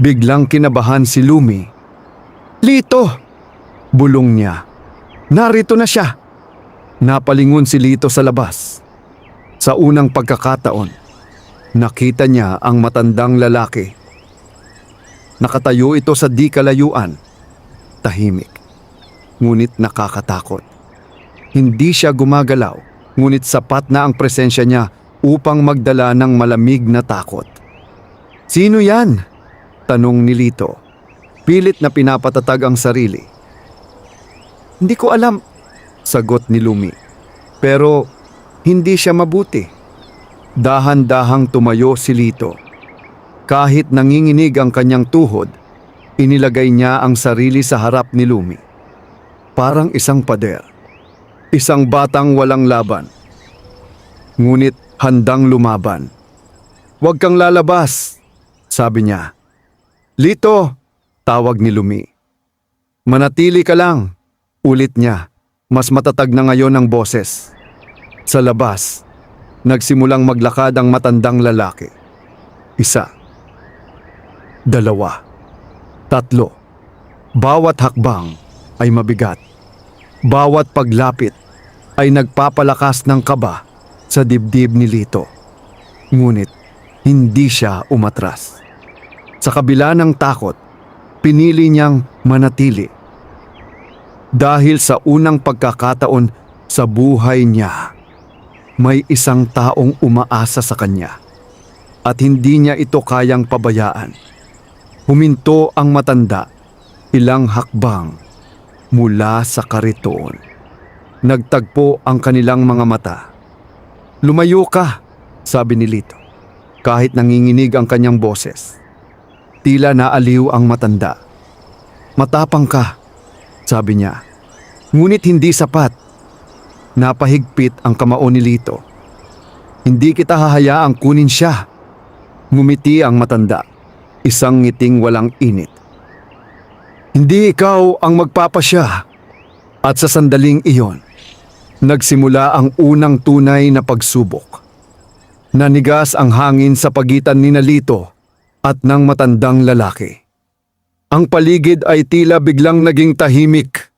biglang kinabahan si Lumi. "Lito!" bulong niya. "Narito na siya!" Napalingon si Lito sa labas. Sa unang pagkakataon, nakita niya ang matandang lalaki. Nakatayo ito sa di kalayuan, tahimik, ngunit nakakatakot. Hindi siya gumagalaw, ngunit sapat na ang presensya niya upang magdala ng malamig na takot. "Sino yan?" tanong ni Lito. Pilit na pinapatatag ang sarili. "Hindi ko alam," sagot ni Lumi. "Pero hindi siya mabuti." Dahan-dahang tumayo si Lito. Kahit nanginginig ang kanyang tuhod, inilagay niya ang sarili sa harap ni Lumi. Parang isang pader. Isang batang walang laban. Ngunit handang lumaban. "Huwag kang lalabas," sabi niya. "Lito," tawag ni Lumi. "Manatili ka lang," ulit niya. Mas matatag na ngayon ang boses. Sa labas, nagsimulang maglakad ang matandang lalaki. 1, 2, 3. Bawat hakbang ay mabigat. Bawat paglapit ay nagpapalakas ng kaba sa dibdib ni Lito. Ngunit hindi siya umatras. Sa kabila ng takot, pinili niyang manatili. Dahil sa unang pagkakataon sa buhay niya, may isang taong umaasa sa kanya at hindi niya ito kayang pabayaan. Huminto ang matanda, ilang hakbang mula sa kariton. Nagtagpo ang kanilang mga mata. "Lumayo ka," sabi ni Lito, kahit nanginginig ang kanyang boses. Tila naaliw ang matanda. "Matapang ka," sabi niya. Ngunit hindi sapat. Napahigpit ang kamao ni Lito. "Hindi kita hahayaang kunin siya." Ngumiti ang matanda, isang ngiting walang init. "Hindi ikaw ang magpapasya." At sa sandaling iyon, nagsimula ang unang tunay na pagsubok. Nanigas ang hangin sa pagitan ni Lito at ng matandang lalaki. Ang paligid ay tila biglang naging tahimik.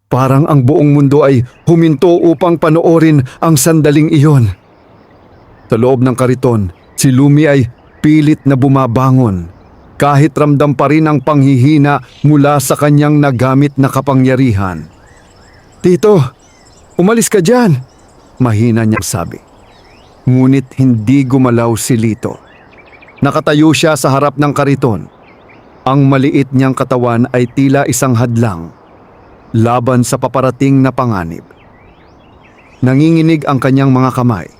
Parang ang buong mundo ay huminto upang panoorin ang sandaling iyon. Sa loob ng kariton, si Lumi ay pilit na bumabangon kahit ramdam pa rin ang panghihina mula sa kanyang nagamit na kapangyarihan. "Tito, umalis ka dyan," mahina niyang sabi. Ngunit hindi gumalaw si Lito. Nakatayo siya sa harap ng kariton. Ang maliit niyang katawan ay tila isang hadlang laban sa paparating na panganib. Nanginginig ang kanyang mga kamay,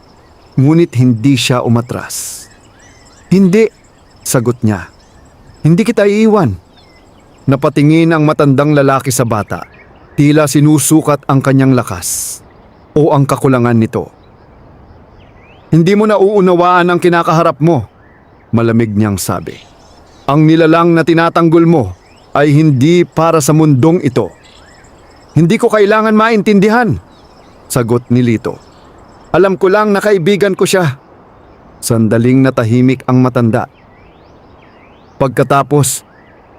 ngunit hindi siya umatras. "Hindi," sagot niya. "Hindi kita iiwan." Napatingin ang matandang lalaki sa bata, tila sinusukat ang kanyang lakas o ang kakulangan nito. "Hindi mo na uunawaan ang kinakaharap mo," malamig niyang sabi. "Ang nilalang na tinatanggol mo ay hindi para sa mundong ito." "Hindi ko kailangan maintindihan," sagot ni Lito. "Alam ko lang na kaibigan ko siya." Sandaling natahimik ang matanda. Pagkatapos,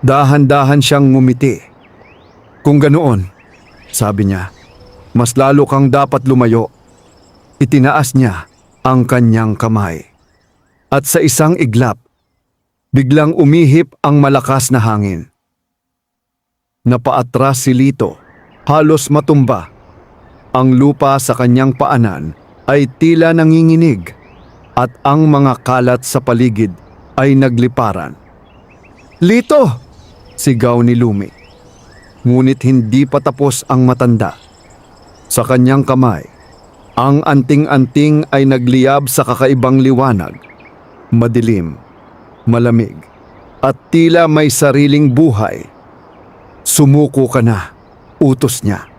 dahan-dahan siyang ngumiti. "Kung ganoon," sabi niya, "mas lalo kang dapat lumayo." Itinaas niya ang kanyang kamay. At sa isang iglap, biglang umihip ang malakas na hangin. Napaatras si Lito. Halos matumba. Ang lupa sa kanyang paanan ay tila nanginginig at ang mga kalat sa paligid ay nagliparan. "Lito!" sigaw ni Lumi. Ngunit hindi pa tapos ang matanda. Sa kanyang kamay, ang anting-anting ay nagliyab sa kakaibang liwanag. Madilim, malamig, at tila may sariling buhay. "Sumuko ka na," utos niya.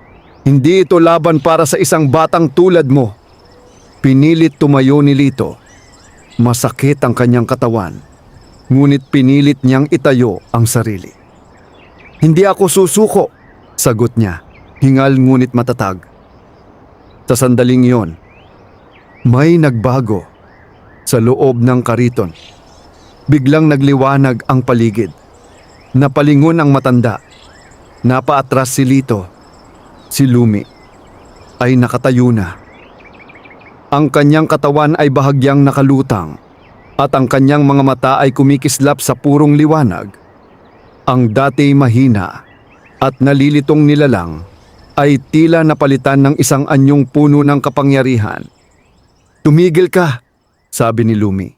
"Hindi ito laban para sa isang batang tulad mo." Pinilit tumayo ni Lito. Masakit ang kanyang katawan, ngunit pinilit niyang itayo ang sarili. "Hindi ako susuko," sagot niya, hingal ngunit matatag. Sa sandaling iyon, may nagbago sa loob ng kariton. Biglang nagliwanag ang paligid. Napalingon ang matanda. Napaatras si Lito. Si Lumi ay nakatayo na. Ang kanyang katawan ay bahagyang nakalutang at ang kanyang mga mata ay kumikislap sa purong liwanag. Ang dati mahina at nalilitong nilalang ay tila napalitan ng isang anyong puno ng kapangyarihan. "Tumigil ka," sabi ni Lumi.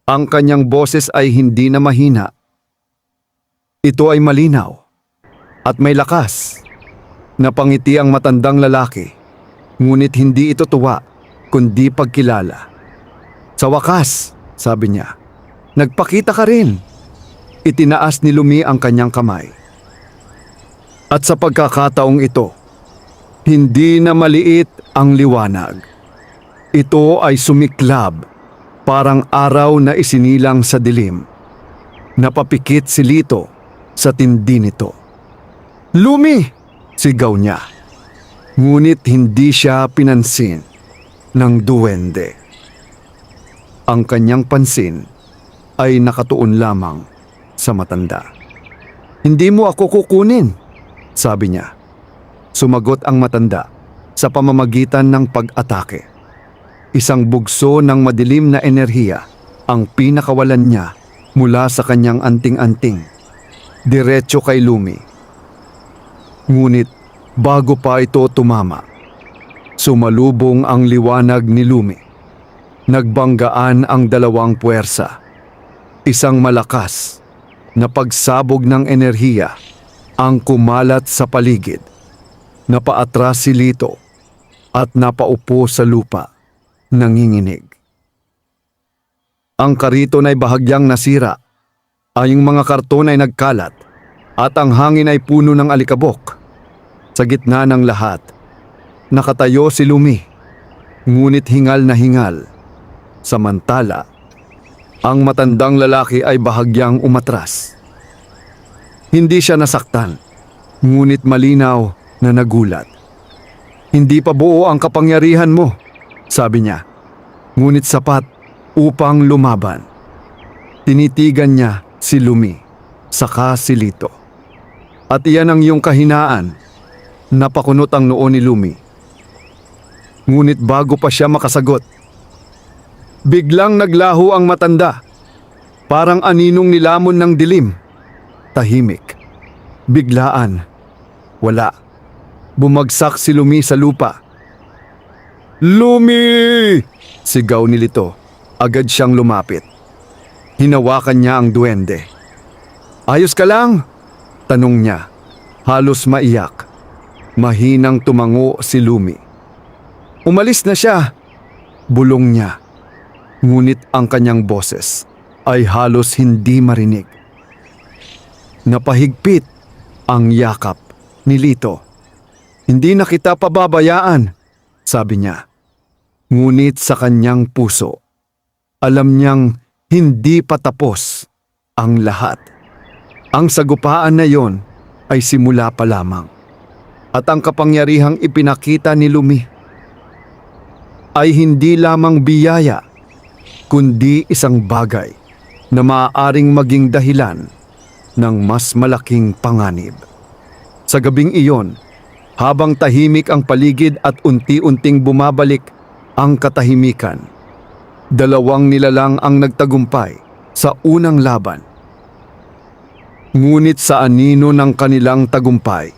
Ang kanyang boses ay hindi na mahina. Ito ay malinaw at may lakas. Napangiti ang matandang lalaki, ngunit hindi ito tuwa, kundi pagkilala. Sa wakas, sabi niya, nagpakita ka rin. Itinaas ni Lumi ang kanyang kamay. At sa pagkakataong ito, hindi na maliit ang liwanag. Ito ay sumiklab, parang araw na isinilang sa dilim. Napapikit si Lito sa tindi nito. "Lumi!" sigaw niya. Ngunit hindi siya pinansin ng duwende. Ang kanyang pansin ay nakatuon lamang sa matanda. "Hindi mo ako kukunin," sabi niya. Sumagot ang matanda sa pamamagitan ng pag-atake. Isang bugso ng madilim na enerhiya ang pinakawalan niya mula sa kanyang anting-anting, diretso kay Lumi. Ngunit bago pa ito tumama, sumalubong ang liwanag ni Lumi. Nagbanggaan ang dalawang puwersa. Isang malakas na pagsabog ng enerhiya ang kumalat sa paligid. Napaatras si Lito at napaupo sa lupa, nanginginig. Ang kariton ay bahagyang nasira. Ang mga karton ay nagkalat at ang hangin ay puno ng alikabok. Sa gitna ng lahat, nakatayo si Lumi, ngunit hingal na hingal. Samantala, ang matandang lalaki ay bahagyang umatras. Hindi siya nasaktan, ngunit malinaw na nagulat. "Hindi pa buo ang kapangyarihan mo," sabi niya, ngunit sapat upang lumaban. Tinitigan niya si Lumi, saka si Lito. "At iyan ang iyong kahinaan," napakunot ang noo ni Lumi. Ngunit bago pa siya makasagot, biglang naglaho ang matanda. Parang aninong nilamon ng dilim. Tahimik. Biglaan. Wala. Bumagsak si Lumi sa lupa. "Lumi!" sigaw ni Lito. Agad siyang lumapit. Hinawakan niya ang duwende. "Ayos ka lang?" tanong niya. Halos maiyak. Mahinang tumango si Lumi. "Umalis na siya," bulong niya. Ngunit ang kanyang boses ay halos hindi marinig. Napahigpit ang yakap ni Lito. "Hindi na kita pababayaan," sabi niya. Ngunit sa kanyang puso, alam niyang hindi pa tapos ang lahat. Ang sagupaan na yon ay simula pa lamang. At ang kapangyarihang ipinakita ni Lumi ay hindi lamang biyaya, kundi isang bagay na maaaring maging dahilan ng mas malaking panganib. Sa gabing iyon, habang tahimik ang paligid at unti-unting bumabalik ang katahimikan, dalawang nilalang ang nagtagumpay sa unang laban. Ngunit sa anino ng kanilang tagumpay,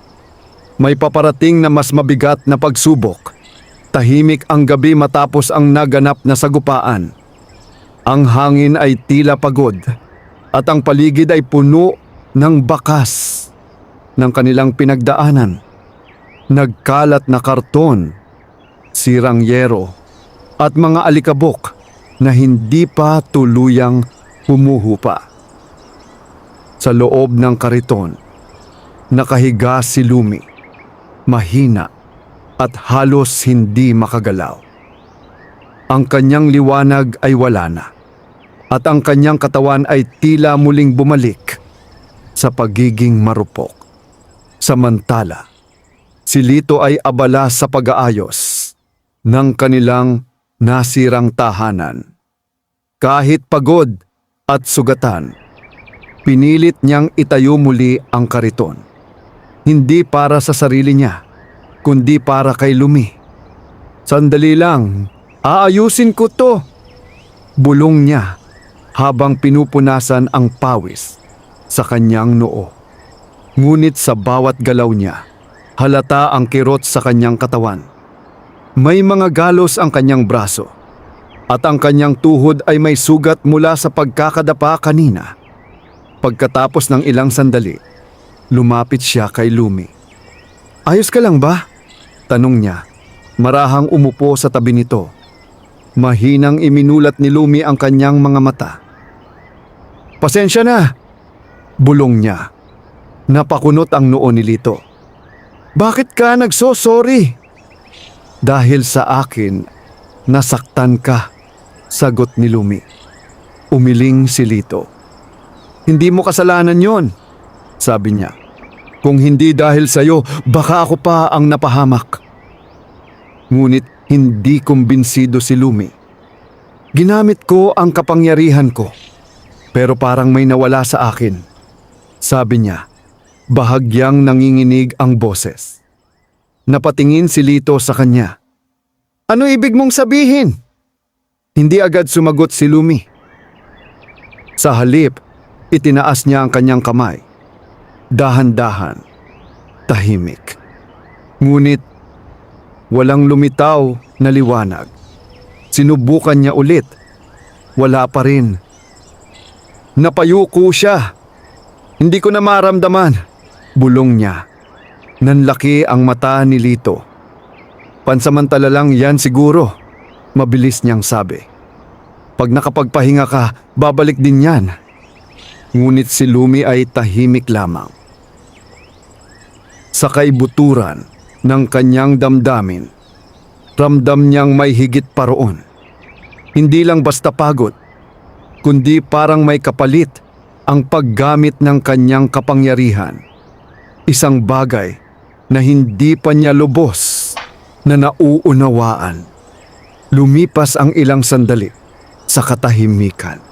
may paparating na mas mabigat na pagsubok. Tahimik ang gabi matapos ang naganap na sagupaan. Ang hangin ay tila pagod at ang paligid ay puno ng bakas ng kanilang pinagdaanan. Nagkalat na karton, sirang yero at mga alikabok na hindi pa tuluyang humuhupa. Sa loob ng kariton, nakahiga si Lumi. Mahina at halos hindi makagalaw. Ang kanyang liwanag ay wala na at ang kanyang katawan ay tila muling bumalik sa pagiging marupok. Samantala, si Lito ay abala sa pag-aayos ng kanilang nasirang tahanan. Kahit pagod at sugatan, pinilit niyang itayo muli ang kariton. Hindi para sa sarili niya, kundi para kay Lumi. "Sandali lang, aayusin ko to," bulong niya habang pinupunasan ang pawis sa kanyang noo. Ngunit sa bawat galaw niya, halata ang kirot sa kanyang katawan. May mga galos ang kanyang braso at ang kanyang tuhod ay may sugat mula sa pagkakadapa kanina. Pagkatapos ng ilang sandali, lumapit siya kay Lumi. "Ayos ka lang ba?" tanong niya, marahang umupo sa tabi nito. Mahinang iminulat ni Lumi ang kanyang mga mata. "Pasensya na," bulong niya. Napakunot ang noo ni Lito. "Bakit ka nagsosorry?" "Dahil sa akin, nasaktan ka," sagot ni Lumi. Umiling si Lito. "Hindi mo kasalanan yon," sabi niya. "Kung hindi dahil sa'yo, baka ako pa ang napahamak." Ngunit hindi kumbinsido si Lumi. "Ginamit ko ang kapangyarihan ko, pero parang may nawala sa akin," sabi niya. Bahagyang nanginginig ang boses. Napatingin si Lito sa kanya. "Ano ibig mong sabihin?" Hindi agad sumagot si Lumi. Sa halip, itinaas niya ang kanyang kamay. Dahan-dahan, tahimik. Ngunit walang lumitaw na liwanag. Sinubukan niya ulit. Wala pa rin. Napayuko siya. "Hindi ko na maramdaman," bulong niya. Nanlaki ang mata ni Lito. "Pansamantala lang yan siguro," mabilis niyang sabi. "Pag nakapagpahinga ka, babalik din yan." Ngunit si Lumi ay tahimik lamang. Sa kaibuturan ng kanyang damdamin, ramdam niyang may higit pa roon. Hindi lang basta pagod, kundi parang may kapalit ang paggamit ng kanyang kapangyarihan. Isang bagay na hindi pa niya lubos na nauunawaan. Lumipas ang ilang sandali sa katahimikan.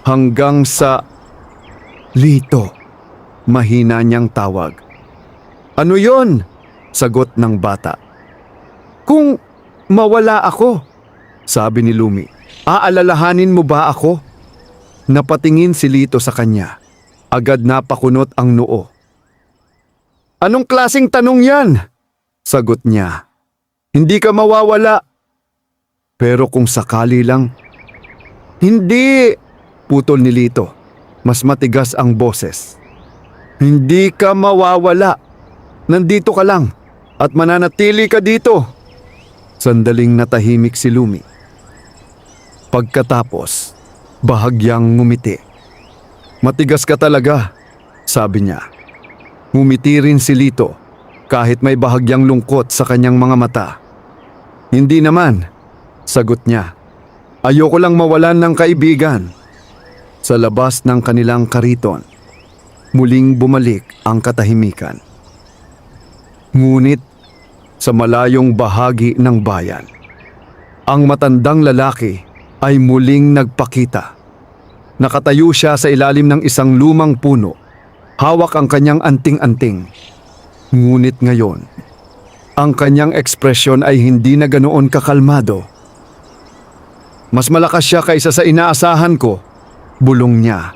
Hanggang sa "Lito," mahina niyang tawag. "Ano yon?" sagot ng bata. "Kung mawala ako," sabi ni Lumi, "aalalahanin mo ba ako?" Napatingin si Lito sa kanya. Agad napakunot ang noo. "Anong klaseng tanong yan?" sagot niya. "Hindi ka mawawala." "Pero kung sakali lang..." "Hindi," putol ni Lito. Mas matigas ang boses. "Hindi ka mawawala. Nandito ka lang at mananatili ka dito." Sandaling natahimik si Lumi. Pagkatapos, bahagyang ngumiti. "Matigas ka talaga," sabi niya. Ngumiti rin si Lito kahit may bahagyang lungkot sa kanyang mga mata. "Hindi naman," sagot niya. "Ayoko lang mawalan ng kaibigan." Sa labas ng kanilang kariton, muling bumalik ang katahimikan. Ngunit sa malayong bahagi ng bayan, ang matandang lalaki ay muling nagpakita. Nakatayo siya sa ilalim ng isang lumang puno, hawak ang kanyang anting-anting. Ngunit ngayon, ang kanyang ekspresyon ay hindi na ganoon kakalmado. "Mas malakas siya kaysa sa inaasahan ko," bulong niya.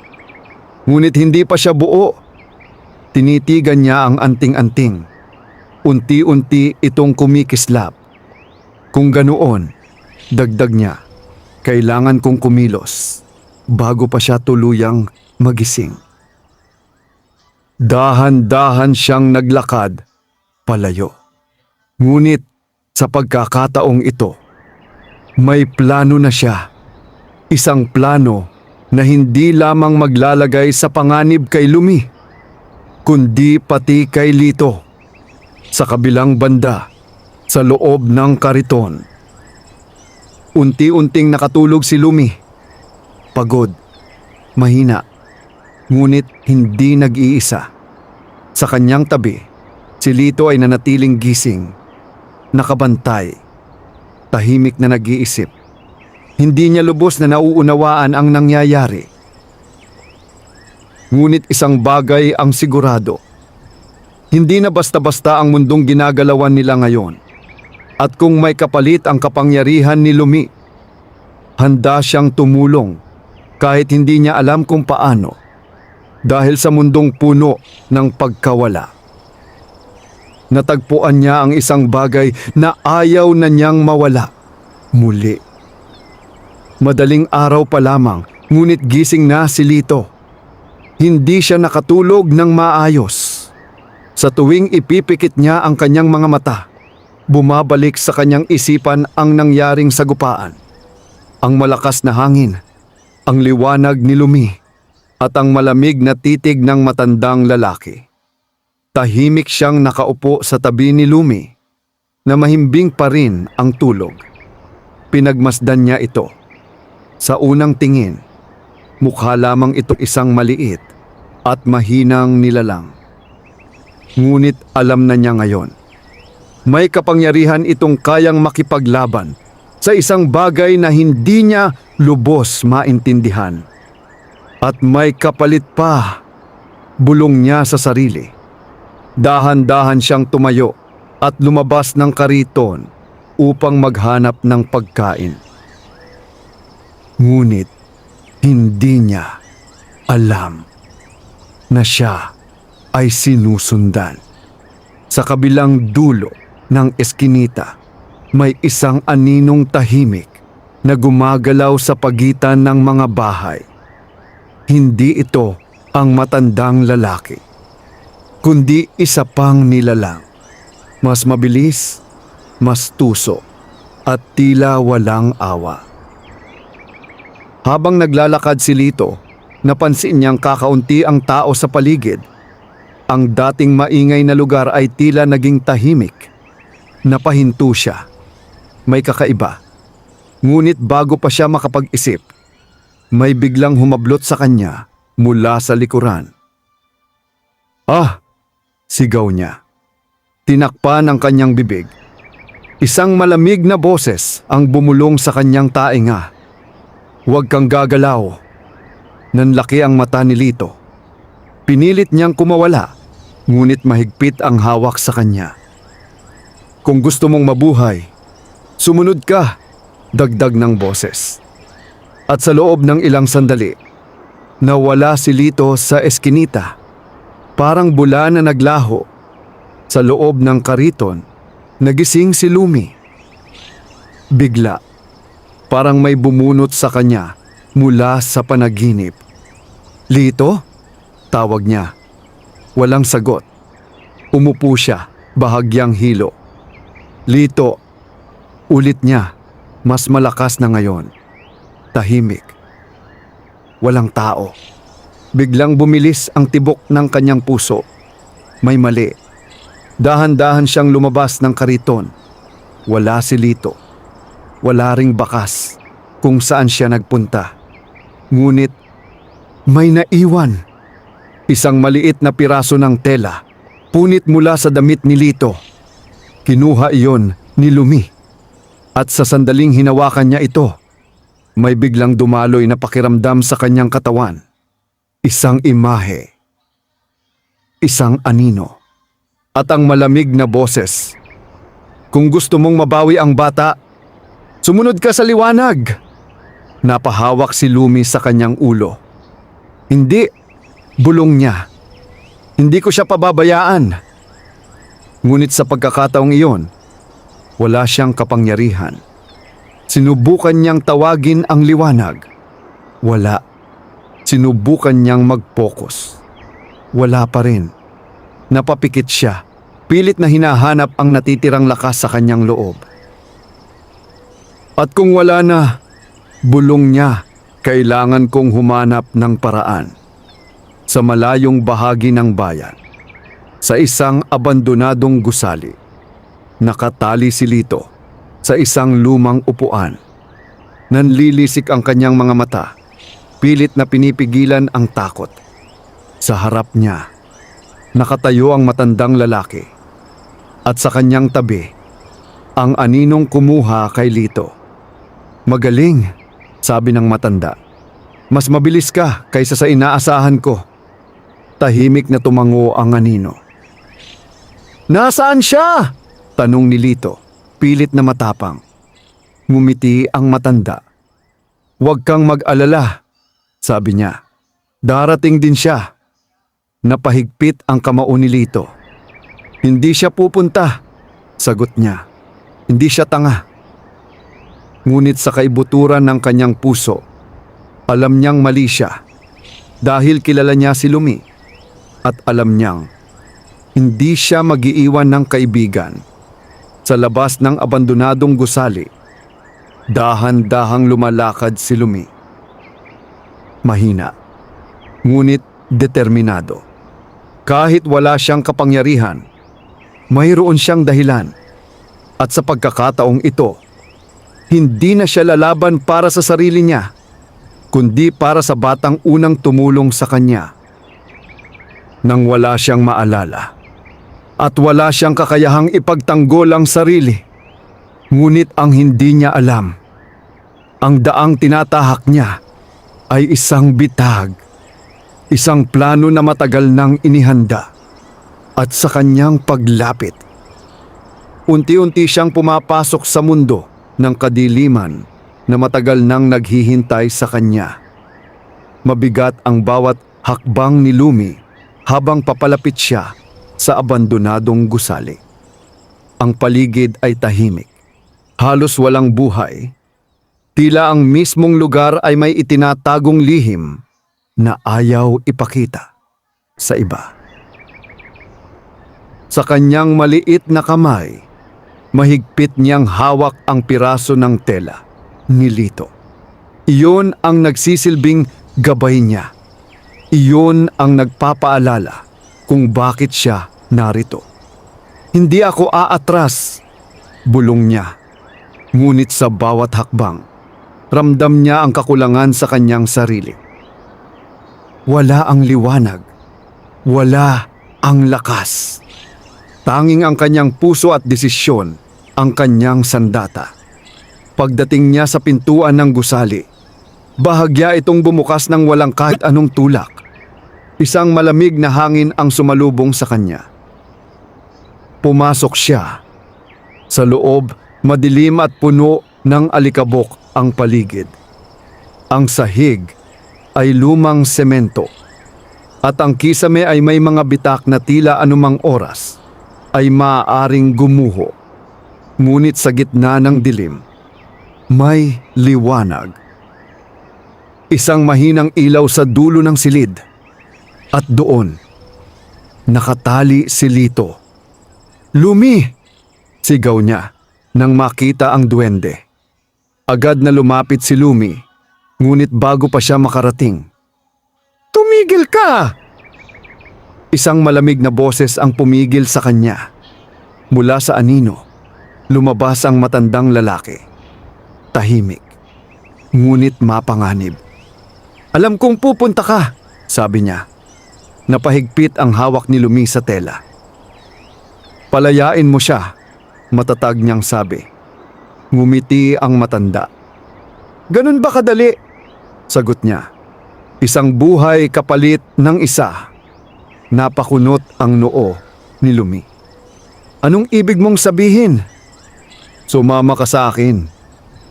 Ngunit hindi pa siya buo. Tinitigan niya ang anting-anting. Unti-unti itong kumikislap. "Kung ganoon," dagdag niya, "kailangan kong kumilos bago pa siya tuluyang magising." Dahan-dahan siyang naglakad palayo. Ngunit sa pagkakataong ito, may plano na siya. Isang plano na hindi lamang maglalagay sa panganib kay Lumi, kundi pati kay Lito. Sa kabilang banda, sa loob ng kariton, unti-unting nakatulog si Lumi. Pagod, mahina, ngunit hindi nag-iisa. Sa kanyang tabi, si Lito ay nanatiling gising, nakabantay, tahimik na nag-iisip. Hindi niya lubos na nauunawaan ang nangyayari. Ngunit isang bagay ang sigurado. Hindi na basta-basta ang mundong ginagalawan nila ngayon. At kung may kapalit ang kapangyarihan ni Lumi, handa siyang tumulong kahit hindi niya alam kung paano, dahil sa mundong puno ng pagkawala. Natagpuan niya ang isang bagay na ayaw na niyang mawala muli. Madaling araw pa lamang, ngunit gising na si Lito. Hindi siya nakatulog ng maayos. Sa tuwing ipipikit niya ang kanyang mga mata, Bumabalik sa kanyang isipan ang nangyaring sagupaan. Ang malakas na hangin, ang liwanag ni Lumi, at ang malamig na titig ng matandang lalaki. Tahimik siyang nakaupo sa tabi ni Lumi na mahimbing pa rin ang tulog. Pinagmasdan niya ito. Sa unang tingin, mukha lamang ito isang maliit at mahinang nilalang. Ngunit alam na niya ngayon, may kapangyarihan itong kayang makipaglaban sa isang bagay na hindi niya lubos maintindihan. At may kapalit pa, bulong niya sa sarili. Dahan-dahan siyang tumayo at lumabas ng kariton upang maghanap ng pagkain. Ngunit hindi niya alam na siya ay sinusundan. Sa kabilang dulo ng eskinita, may isang aninong tahimik na gumagalaw sa pagitan ng mga bahay. Hindi ito ang matandang lalaki, kundi isa pang nilalang. Mas mabilis, mas tuso, at tila walang awa. Habang naglalakad si Lito, napansin niyang kakaunti ang tao sa paligid. Ang dating maingay na lugar ay tila naging tahimik. Napahinto siya. May kakaiba. Ngunit bago pa siya makapag-isip, may biglang humablot sa kanya mula sa likuran. "Ah!" sigaw niya. Tinakpan ang kanyang bibig. Isang malamig na boses ang bumulong sa kanyang tainga. "Huwag kang gagalaw." Nanlaki ang mata ni Lito. Pinilit niyang kumawala, ngunit mahigpit ang hawak sa kanya. "Kung gusto mong mabuhay, sumunod ka," dagdag ng boses. At sa loob ng ilang sandali, nawala si Lito sa eskinita. Parang bula na naglaho. Sa loob ng kariton, nagising si Lumi. Bigla, parang may bumunot sa kanya mula sa panaginip. "Lito?" tawag niya. Walang sagot. Umupo siya, bahagyang hilo. "Lito," ulit niya, mas malakas na ngayon. Tahimik. Walang tao. Biglang bumilis ang tibok ng kanyang puso. May mali. Dahan-dahan siyang lumabas ng kariton. Wala si Lito. Wala ring bakas kung saan siya nagpunta. Ngunit may naiwan. Isang maliit na piraso ng tela, punit mula sa damit ni Lito. Kinuha iyon ni Lumi. At sa sandaling hinawakan niya ito, may biglang dumaloy na pakiramdam sa kanyang katawan. Isang imahe. Isang anino. At ang malamig na boses. "Kung gusto mong mabawi ang bata, sumunod ka sa liwanag." Napahawak si Lumi sa kanyang ulo. "Hindi," bulong niya. "Hindi ko siya pababayaan." Ngunit sa pagkakataong iyon, wala siyang kapangyarihan. Sinubukan niyang tawagin ang liwanag. Wala. Sinubukan niyang mag-focus. Wala pa rin. Napapikit siya. Pilit na hinahanap ang natitirang lakas sa kanyang loob. "At kung wala na," bulong niya, "kailangan kong humanap ng paraan." Sa malayong bahagi ng bayan, sa isang abandonadong gusali, nakatali si Lito sa isang lumang upuan. Nanlilisik ang kanyang mga mata, pilit na pinipigilan ang takot. Sa harap niya, nakatayo ang matandang lalaki. At sa kanyang tabi, ang aninong kumuha kay Lito. "Magaling," sabi ng matanda. "Mas mabilis ka kaysa sa inaasahan ko." Tahimik na tumango ang anino. "Nasaan siya?" tanong ni Lito, pilit na matapang. Ngumiti ang matanda. "Huwag kang mag-alala," sabi niya. "Darating din siya." Napahigpit ang kamao ni Lito. "Hindi siya pupunta," sagot niya. "Hindi siya tanga." Ngunit sa kaibuturan ng kanyang puso, alam niyang mali siya. Dahil kilala niya si Lumi. At alam niyang hindi siya mag-iiwan ng kaibigan. Sa labas ng abandonadong gusali, dahan-dahang lumalakad si Lumi. Mahina, ngunit determinado. Kahit wala siyang kapangyarihan, mayroon siyang dahilan. At sa pagkakataong ito, hindi na siya lalaban para sa sarili niya, kundi para sa batang unang tumulong sa kanya. Nang wala siyang maalala, at wala siyang kakayahang ipagtanggol ang sarili, ngunit ang hindi niya alam, ang daang tinatahak niya ay isang bitag, isang plano na matagal nang inihanda. At sa kanyang paglapit, unti-unti siyang pumapasok sa mundo ng kadiliman na matagal nang naghihintay sa kanya. Mabigat ang bawat hakbang ni Lumi habang papalapit siya sa abandonadong gusali. Ang paligid ay tahimik, halos walang buhay. Tila ang mismong lugar ay may itinatagong lihim na ayaw ipakita sa iba. Sa kanyang maliit na kamay, mahigpit niyang hawak ang piraso ng tela ni Lito. Iyon ang nagsisilbing gabay niya. Iyon ang nagpapaalala kung bakit siya narito. Hindi ako aatras, bulong niya. Ngunit sa bawat hakbang, ramdam niya ang kakulangan sa kanyang sarili. Wala ang liwanag, wala ang lakas. Tanging ang kanyang puso at desisyon ang kanyang sandata. Pagdating niya sa pintuan ng gusali, bahagya itong bumukas ng walang kahit anong tulak. Isang malamig na hangin ang sumalubong sa kanya. Pumasok siya. Sa loob, madilim at puno ng alikabok ang paligid. Ang sahig ay lumang semento at ang kisame ay may mga bitak na tila anumang oras ay maaaring gumuho. Ngunit sa gitna ng dilim, may liwanag. Isang mahinang ilaw sa dulo ng silid. At doon, nakatali si Lito. "Lumi!" sigaw niya nang makita ang duwende. Agad na lumapit si Lumi, ngunit bago pa siya makarating, "Tumigil ka!" Isang malamig na boses ang pumigil sa kanya. Mula sa anino, lumabas ang matandang lalaki. Tahimik, ngunit mapanganib. "Alam kong pupunta ka," sabi niya. Napahigpit ang hawak ni Lumi sa tela. "Palayain mo siya," matatag niyang sabi. Ngumiti ang matanda. "Ganun ba kadali?" sagot niya. Isang buhay kapalit ng isa. Napakunot ang noo ni Lumi. "Anong ibig mong sabihin?" "Sumama ka sa akin,"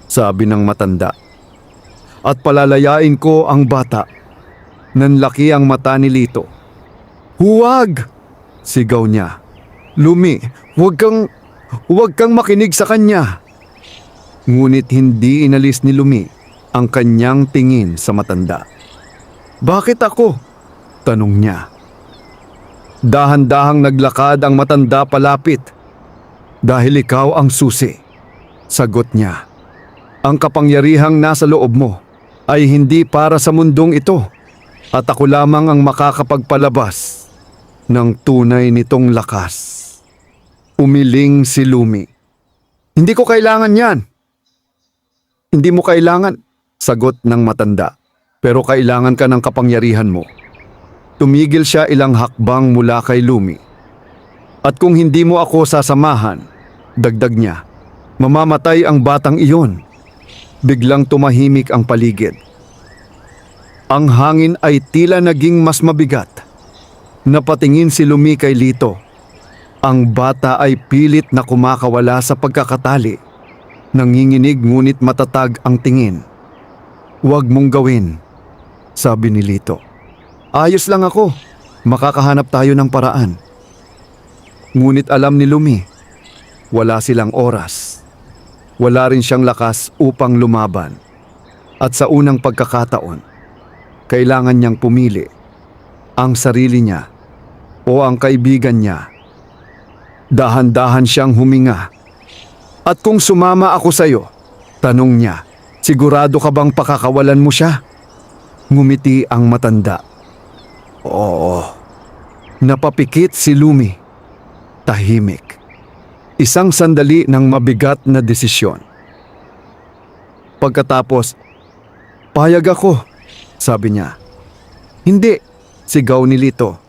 sabi ng matanda. "At palalayain ko ang bata." Nanlaki ang mata ni Lito. "Huwag!" sigaw niya. "Lumi, huwag kang makinig sa kanya." Ngunit hindi inalis ni Lumi ang kanyang tingin sa matanda. "Bakit ako?" tanong niya. Dahan-dahang naglakad ang matanda palapit. "Dahil ikaw ang susi," sagot niya. "Ang kapangyarihang nasa loob mo ay hindi para sa mundong ito, at ako lamang ang makakapagpalabas ng tunay nitong lakas." Umiling si Lumi. "Hindi ko kailangan yan." "Hindi mo kailangan," sagot ng matanda. "Pero kailangan ka ng kapangyarihan mo." Tumigil siya ilang hakbang mula kay Lumi. "At kung hindi mo ako sasamahan," dagdag niya, "mamamatay ang batang iyon." Biglang tumahimik ang paligid. Ang hangin ay tila naging mas mabigat. Napatingin si Lumi kay Lito. Ang bata ay pilit na kumakawala sa pagkakatali. Nanginginig ngunit matatag ang tingin. "Huwag mong gawin," sabi ni Lito. "Ayos lang ako. Makakahanap tayo ng paraan." Ngunit alam ni Lumi, wala silang oras. Wala rin siyang lakas upang lumaban. At sa unang pagkakataon, kailangan niyang pumili. Ang sarili niya o ang kaibigan niya. Dahan-dahan siyang huminga At kung sumama ako sa'yo, tanong niya, sigurado ka bang pakakawalan mo siya? Ngumiti ang matanda. Oo. Napapikit si Lumi. Tahimik. Isang sandali ng mabigat na desisyon. Pagkatapos, payag ako, sabi niya. Hindi, sigaw ni Lito.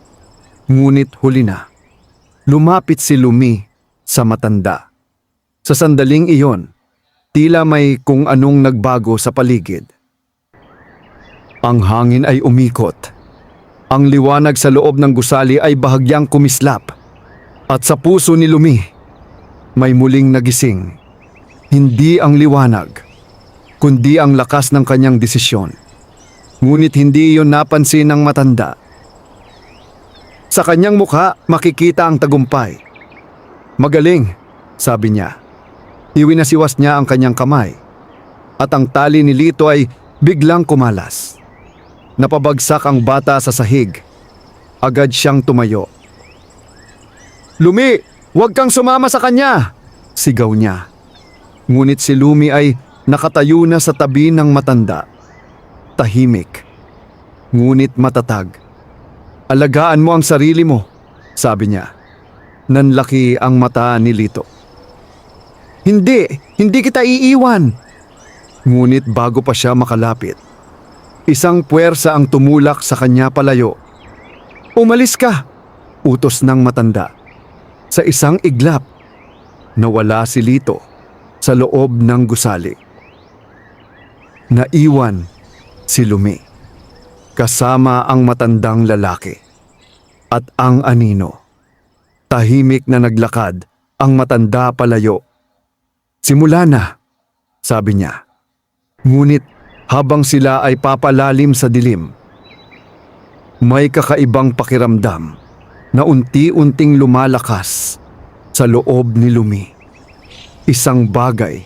Ngunit huli na. Lumapit si Lumi sa matanda. Sa sandaling iyon, tila may kung anong nagbago sa paligid. Ang hangin ay umikot. Ang liwanag sa loob ng gusali ay bahagyang kumislap. At sa puso ni Lumi, may muling nagising. Hindi ang liwanag, kundi ang lakas ng kanyang desisyon. Ngunit hindi iyon napansin ng matanda. Sa kanyang mukha, makikita ang tagumpay. Magaling, sabi niya. Iwinasiwas niya ang kanyang kamay. At ang tali ni Lito ay biglang kumalas. Napabagsak ang bata sa sahig. Agad siyang tumayo. Lumi, huwag kang sumama sa kanya! Sigaw niya. Ngunit si Lumi ay nakatayo na sa tabi ng matanda. Tahimik. Ngunit matatag. Alagaan mo ang sarili mo, sabi niya. Nanlaki ang mata ni Lito. Hindi kita iiwan. Ngunit bago pa siya makalapit, isang puwersa ang tumulak sa kanya palayo. Umalis ka, utos ng matanda. Sa isang iglap, nawala si Lito sa loob ng gusali. Naiwan si Lumi, kasama ang matandang lalaki at ang anino. Tahimik na naglakad ang matanda palayo. Simula na, sabi niya. Ngunit habang sila ay papalalim sa dilim, may kakaibang pakiramdam na unti-unting lumalakas sa loob ni Lumi. Isang bagay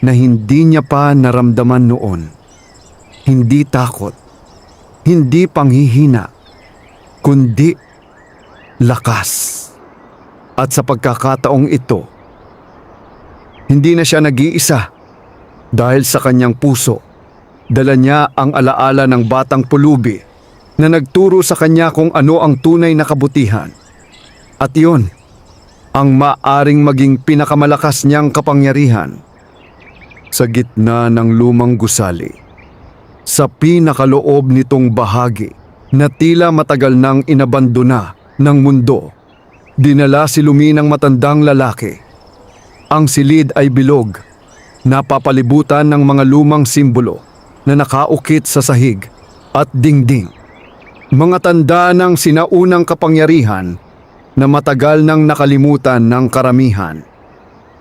na hindi niya pa naramdaman noon. Hindi takot, hindi panghihina, kundi lakas. At sa pagkakataong ito, hindi na siya nag-iisa dahil sa kanyang puso. Dala niya ang alaala ng batang pulubi na nagturo sa kanya kung ano ang tunay na kabutihan. At iyon, ang maaring maging pinakamalakas niyang kapangyarihan. Sa gitna ng lumang gusali, sa pinakaloob nitong bahagi na tila matagal nang inabandona ng mundo, dinala si Lumi ng matandang lalaki. Ang silid ay bilog, napapalibutan ng mga lumang simbolo na nakaukit sa sahig at dingding. Mga tanda ng sinaunang kapangyarihan na matagal nang nakalimutan ng karamihan.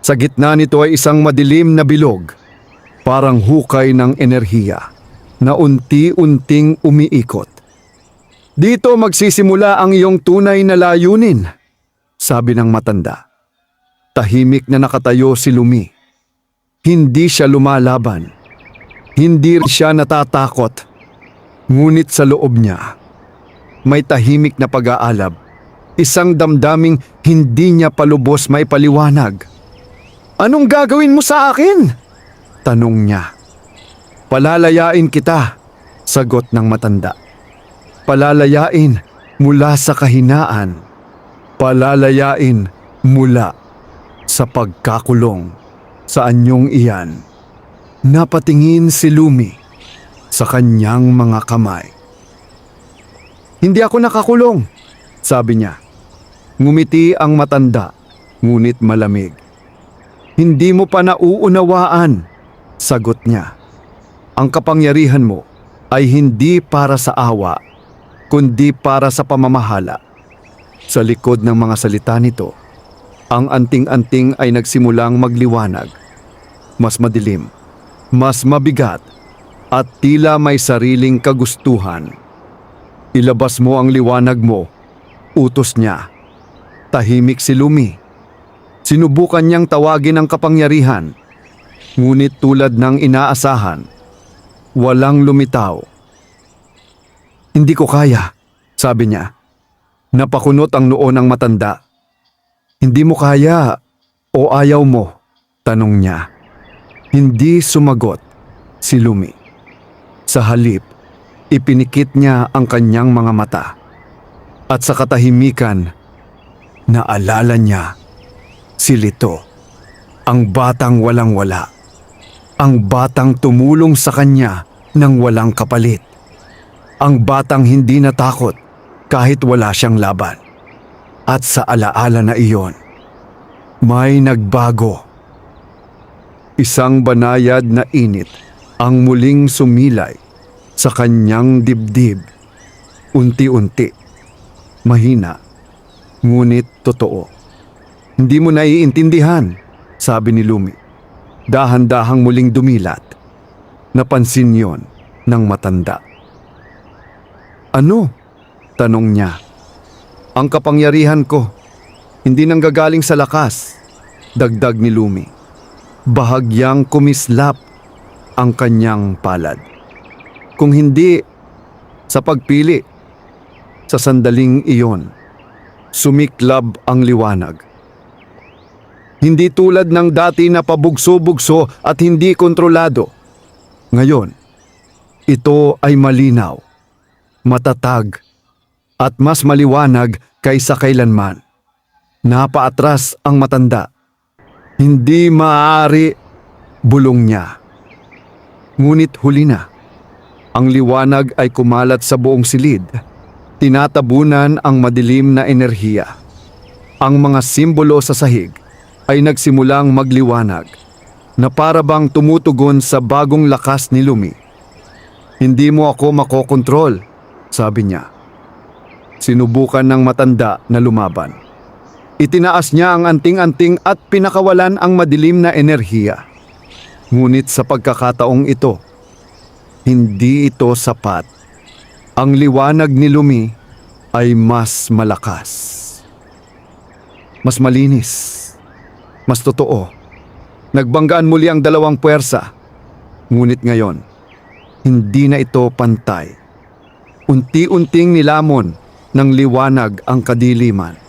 Sa gitna nito ay isang madilim na bilog, parang hukay ng enerhiya na unti-unting umiikot. Dito magsisimula ang iyong tunay na layunin, sabi ng matanda. Tahimik na nakatayo si Lumi. Hindi siya lumalaban. Hindi siya natatakot. Ngunit sa loob niya, may tahimik na pag-aalab. Isang damdaming hindi niya palubos may paliwanag. Anong gagawin mo sa akin? Tanong niya. Palalayain kita, sagot ng matanda. Palalayain mula sa kahinaan. Palalayain mula sa pagkakulong. Sa anyong iyan. Napatingin si Lumi sa kanyang mga kamay. Hindi ako nakakulong, sabi niya. Ngumiti ang matanda, ngunit malamig. Hindi mo pa nauunawaan, sagot niya. Ang kapangyarihan mo ay hindi para sa awa, kundi para sa pamamahala. Sa likod ng mga salita nito, ang anting-anting ay nagsimulang magliwanag. Mas madilim, mas mabigat, at tila may sariling kagustuhan. Ilabas mo ang liwanag mo, utos niya. Tahimik si Lumi. Sinubukan niyang tawagin ang kapangyarihan, ngunit tulad ng inaasahan, walang lumitaw. Hindi ko kaya, sabi niya. Napakunot ang noo ng matanda. Hindi mo kaya o ayaw mo? Tanong niya. Hindi sumagot si Lumi. Sa halip, ipinikit niya ang kanyang mga mata. At sa katahimikan, naalala niya si Lito, ang batang walang-wala, ang batang tumulong sa kanya nang walang kapalit, ang batang hindi natakot kahit wala siyang laban. At sa alaala na iyon, may nagbago. Isang banayad na init ang muling sumilay sa kanyang dibdib. Unti-unti, mahina, ngunit totoo. Hindi mo naiintindihan, sabi ni Lumi. Dahan-dahang muling dumilat. Napansin yon ng matanda. Ano? Tanong niya. Ang kapangyarihan ko, hindi nanggagaling sa lakas, dagdag ni Lumi. Bahagyang kumislap ang kanyang palad. Kung hindi, sa pagpili, sa sandaling iyon, sumiklab ang liwanag. Hindi tulad ng dati na pabugso-bugso at hindi kontrolado. Ngayon, ito ay malinaw, matatag, at mas maliwanag kaysa kailanman. Napaatras ang matanda. Hindi maaari, bulong niya. Ngunit huli na. Ang liwanag ay kumalat sa buong silid. Tinatabunan ang madilim na enerhiya. Ang mga simbolo sa sahig ay nagsimulang magliwanag na para bang tumutugon sa bagong lakas ni Lumi. Hindi mo ako makokontrol, sabi niya. Sinubukan ng matanda na lumaban. Itinaas niya ang anting-anting at pinakawalan ang madilim na enerhiya. Ngunit sa pagkakataong ito, hindi ito sapat. Ang liwanag ni Lumi ay mas malakas. Mas malinis. Mas totoo. Nagbanggaan muli ang dalawang puwersa. Ngunit ngayon, hindi na ito pantay. Unti-unting nilamon ng liwanag ang kadiliman.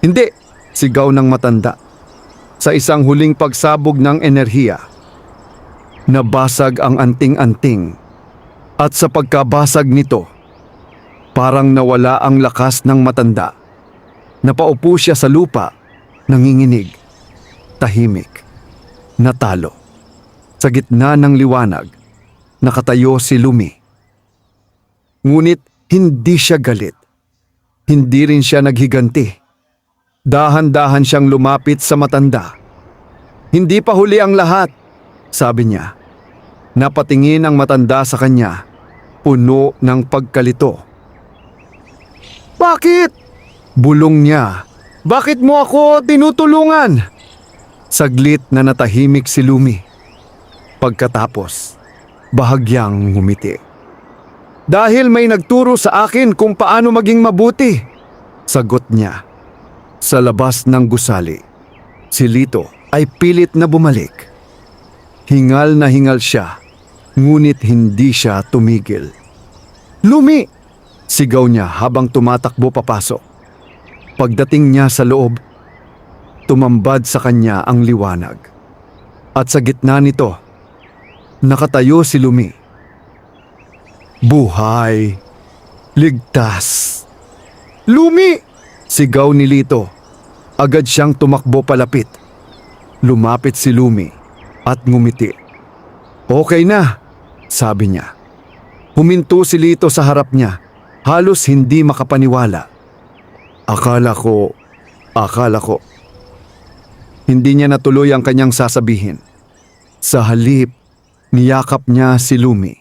Hindi, sigaw ng matanda. Sa isang huling pagsabog ng enerhiya, nabasag ang anting-anting at sa pagkabasag nito, parang nawala ang lakas ng matanda. Napaupo siya sa lupa, nanginginig, tahimik, natalo. Sa gitna ng liwanag, nakatayo si Lumi. Ngunit hindi siya galit. Hindi rin siya naghiganti. Dahan-dahan siyang lumapit sa matanda. Hindi pa huli ang lahat, sabi niya. Napatingin ang matanda sa kanya, puno ng pagkalito. Bakit? Bulong niya. Bakit mo ako tinutulungan? Saglit na natahimik si Lumi. Pagkatapos, bahagyang ngumiti. Dahil may nagturo sa akin kung paano maging mabuti, sagot niya. Sa labas ng gusali, si Lito ay pilit na bumalik. Hingal na hingal siya, ngunit hindi siya tumigil. Lumi! Sigaw niya habang tumatakbo papasok. Pagdating niya sa loob, tumambad sa kanya ang liwanag. At sa gitna nito, nakatayo si Lumi. Buhay! Ligtas! Lumi! Sigaw ni Lito. Agad siyang tumakbo palapit. Lumapit si Lumi at ngumiti. Okay na, sabi niya. Huminto si Lito sa harap niya, halos hindi makapaniwala. Akala ko. Hindi niya natuloy ang kanyang sasabihin. Sa halip, niyakap niya si Lumi.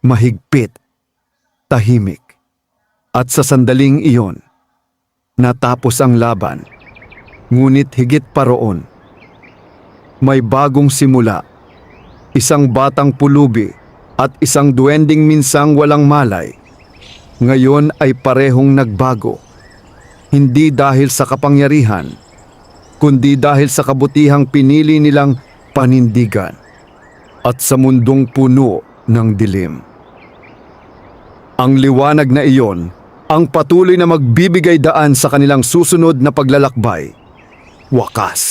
Mahigpit, tahimik. At sa sandaling iyon, natapos ang laban. Ngunit higit pa roon, may bagong simula. Isang batang pulubi at isang duwending minsang walang malay. Ngayon ay parehong nagbago. Hindi dahil sa kapangyarihan, kundi dahil sa kabutihang pinili nilang panindigan. At sa mundong puno ng dilim. Ang liwanag na iyon ang patuloy na magbibigay daan sa kanilang susunod na paglalakbay. Wakas.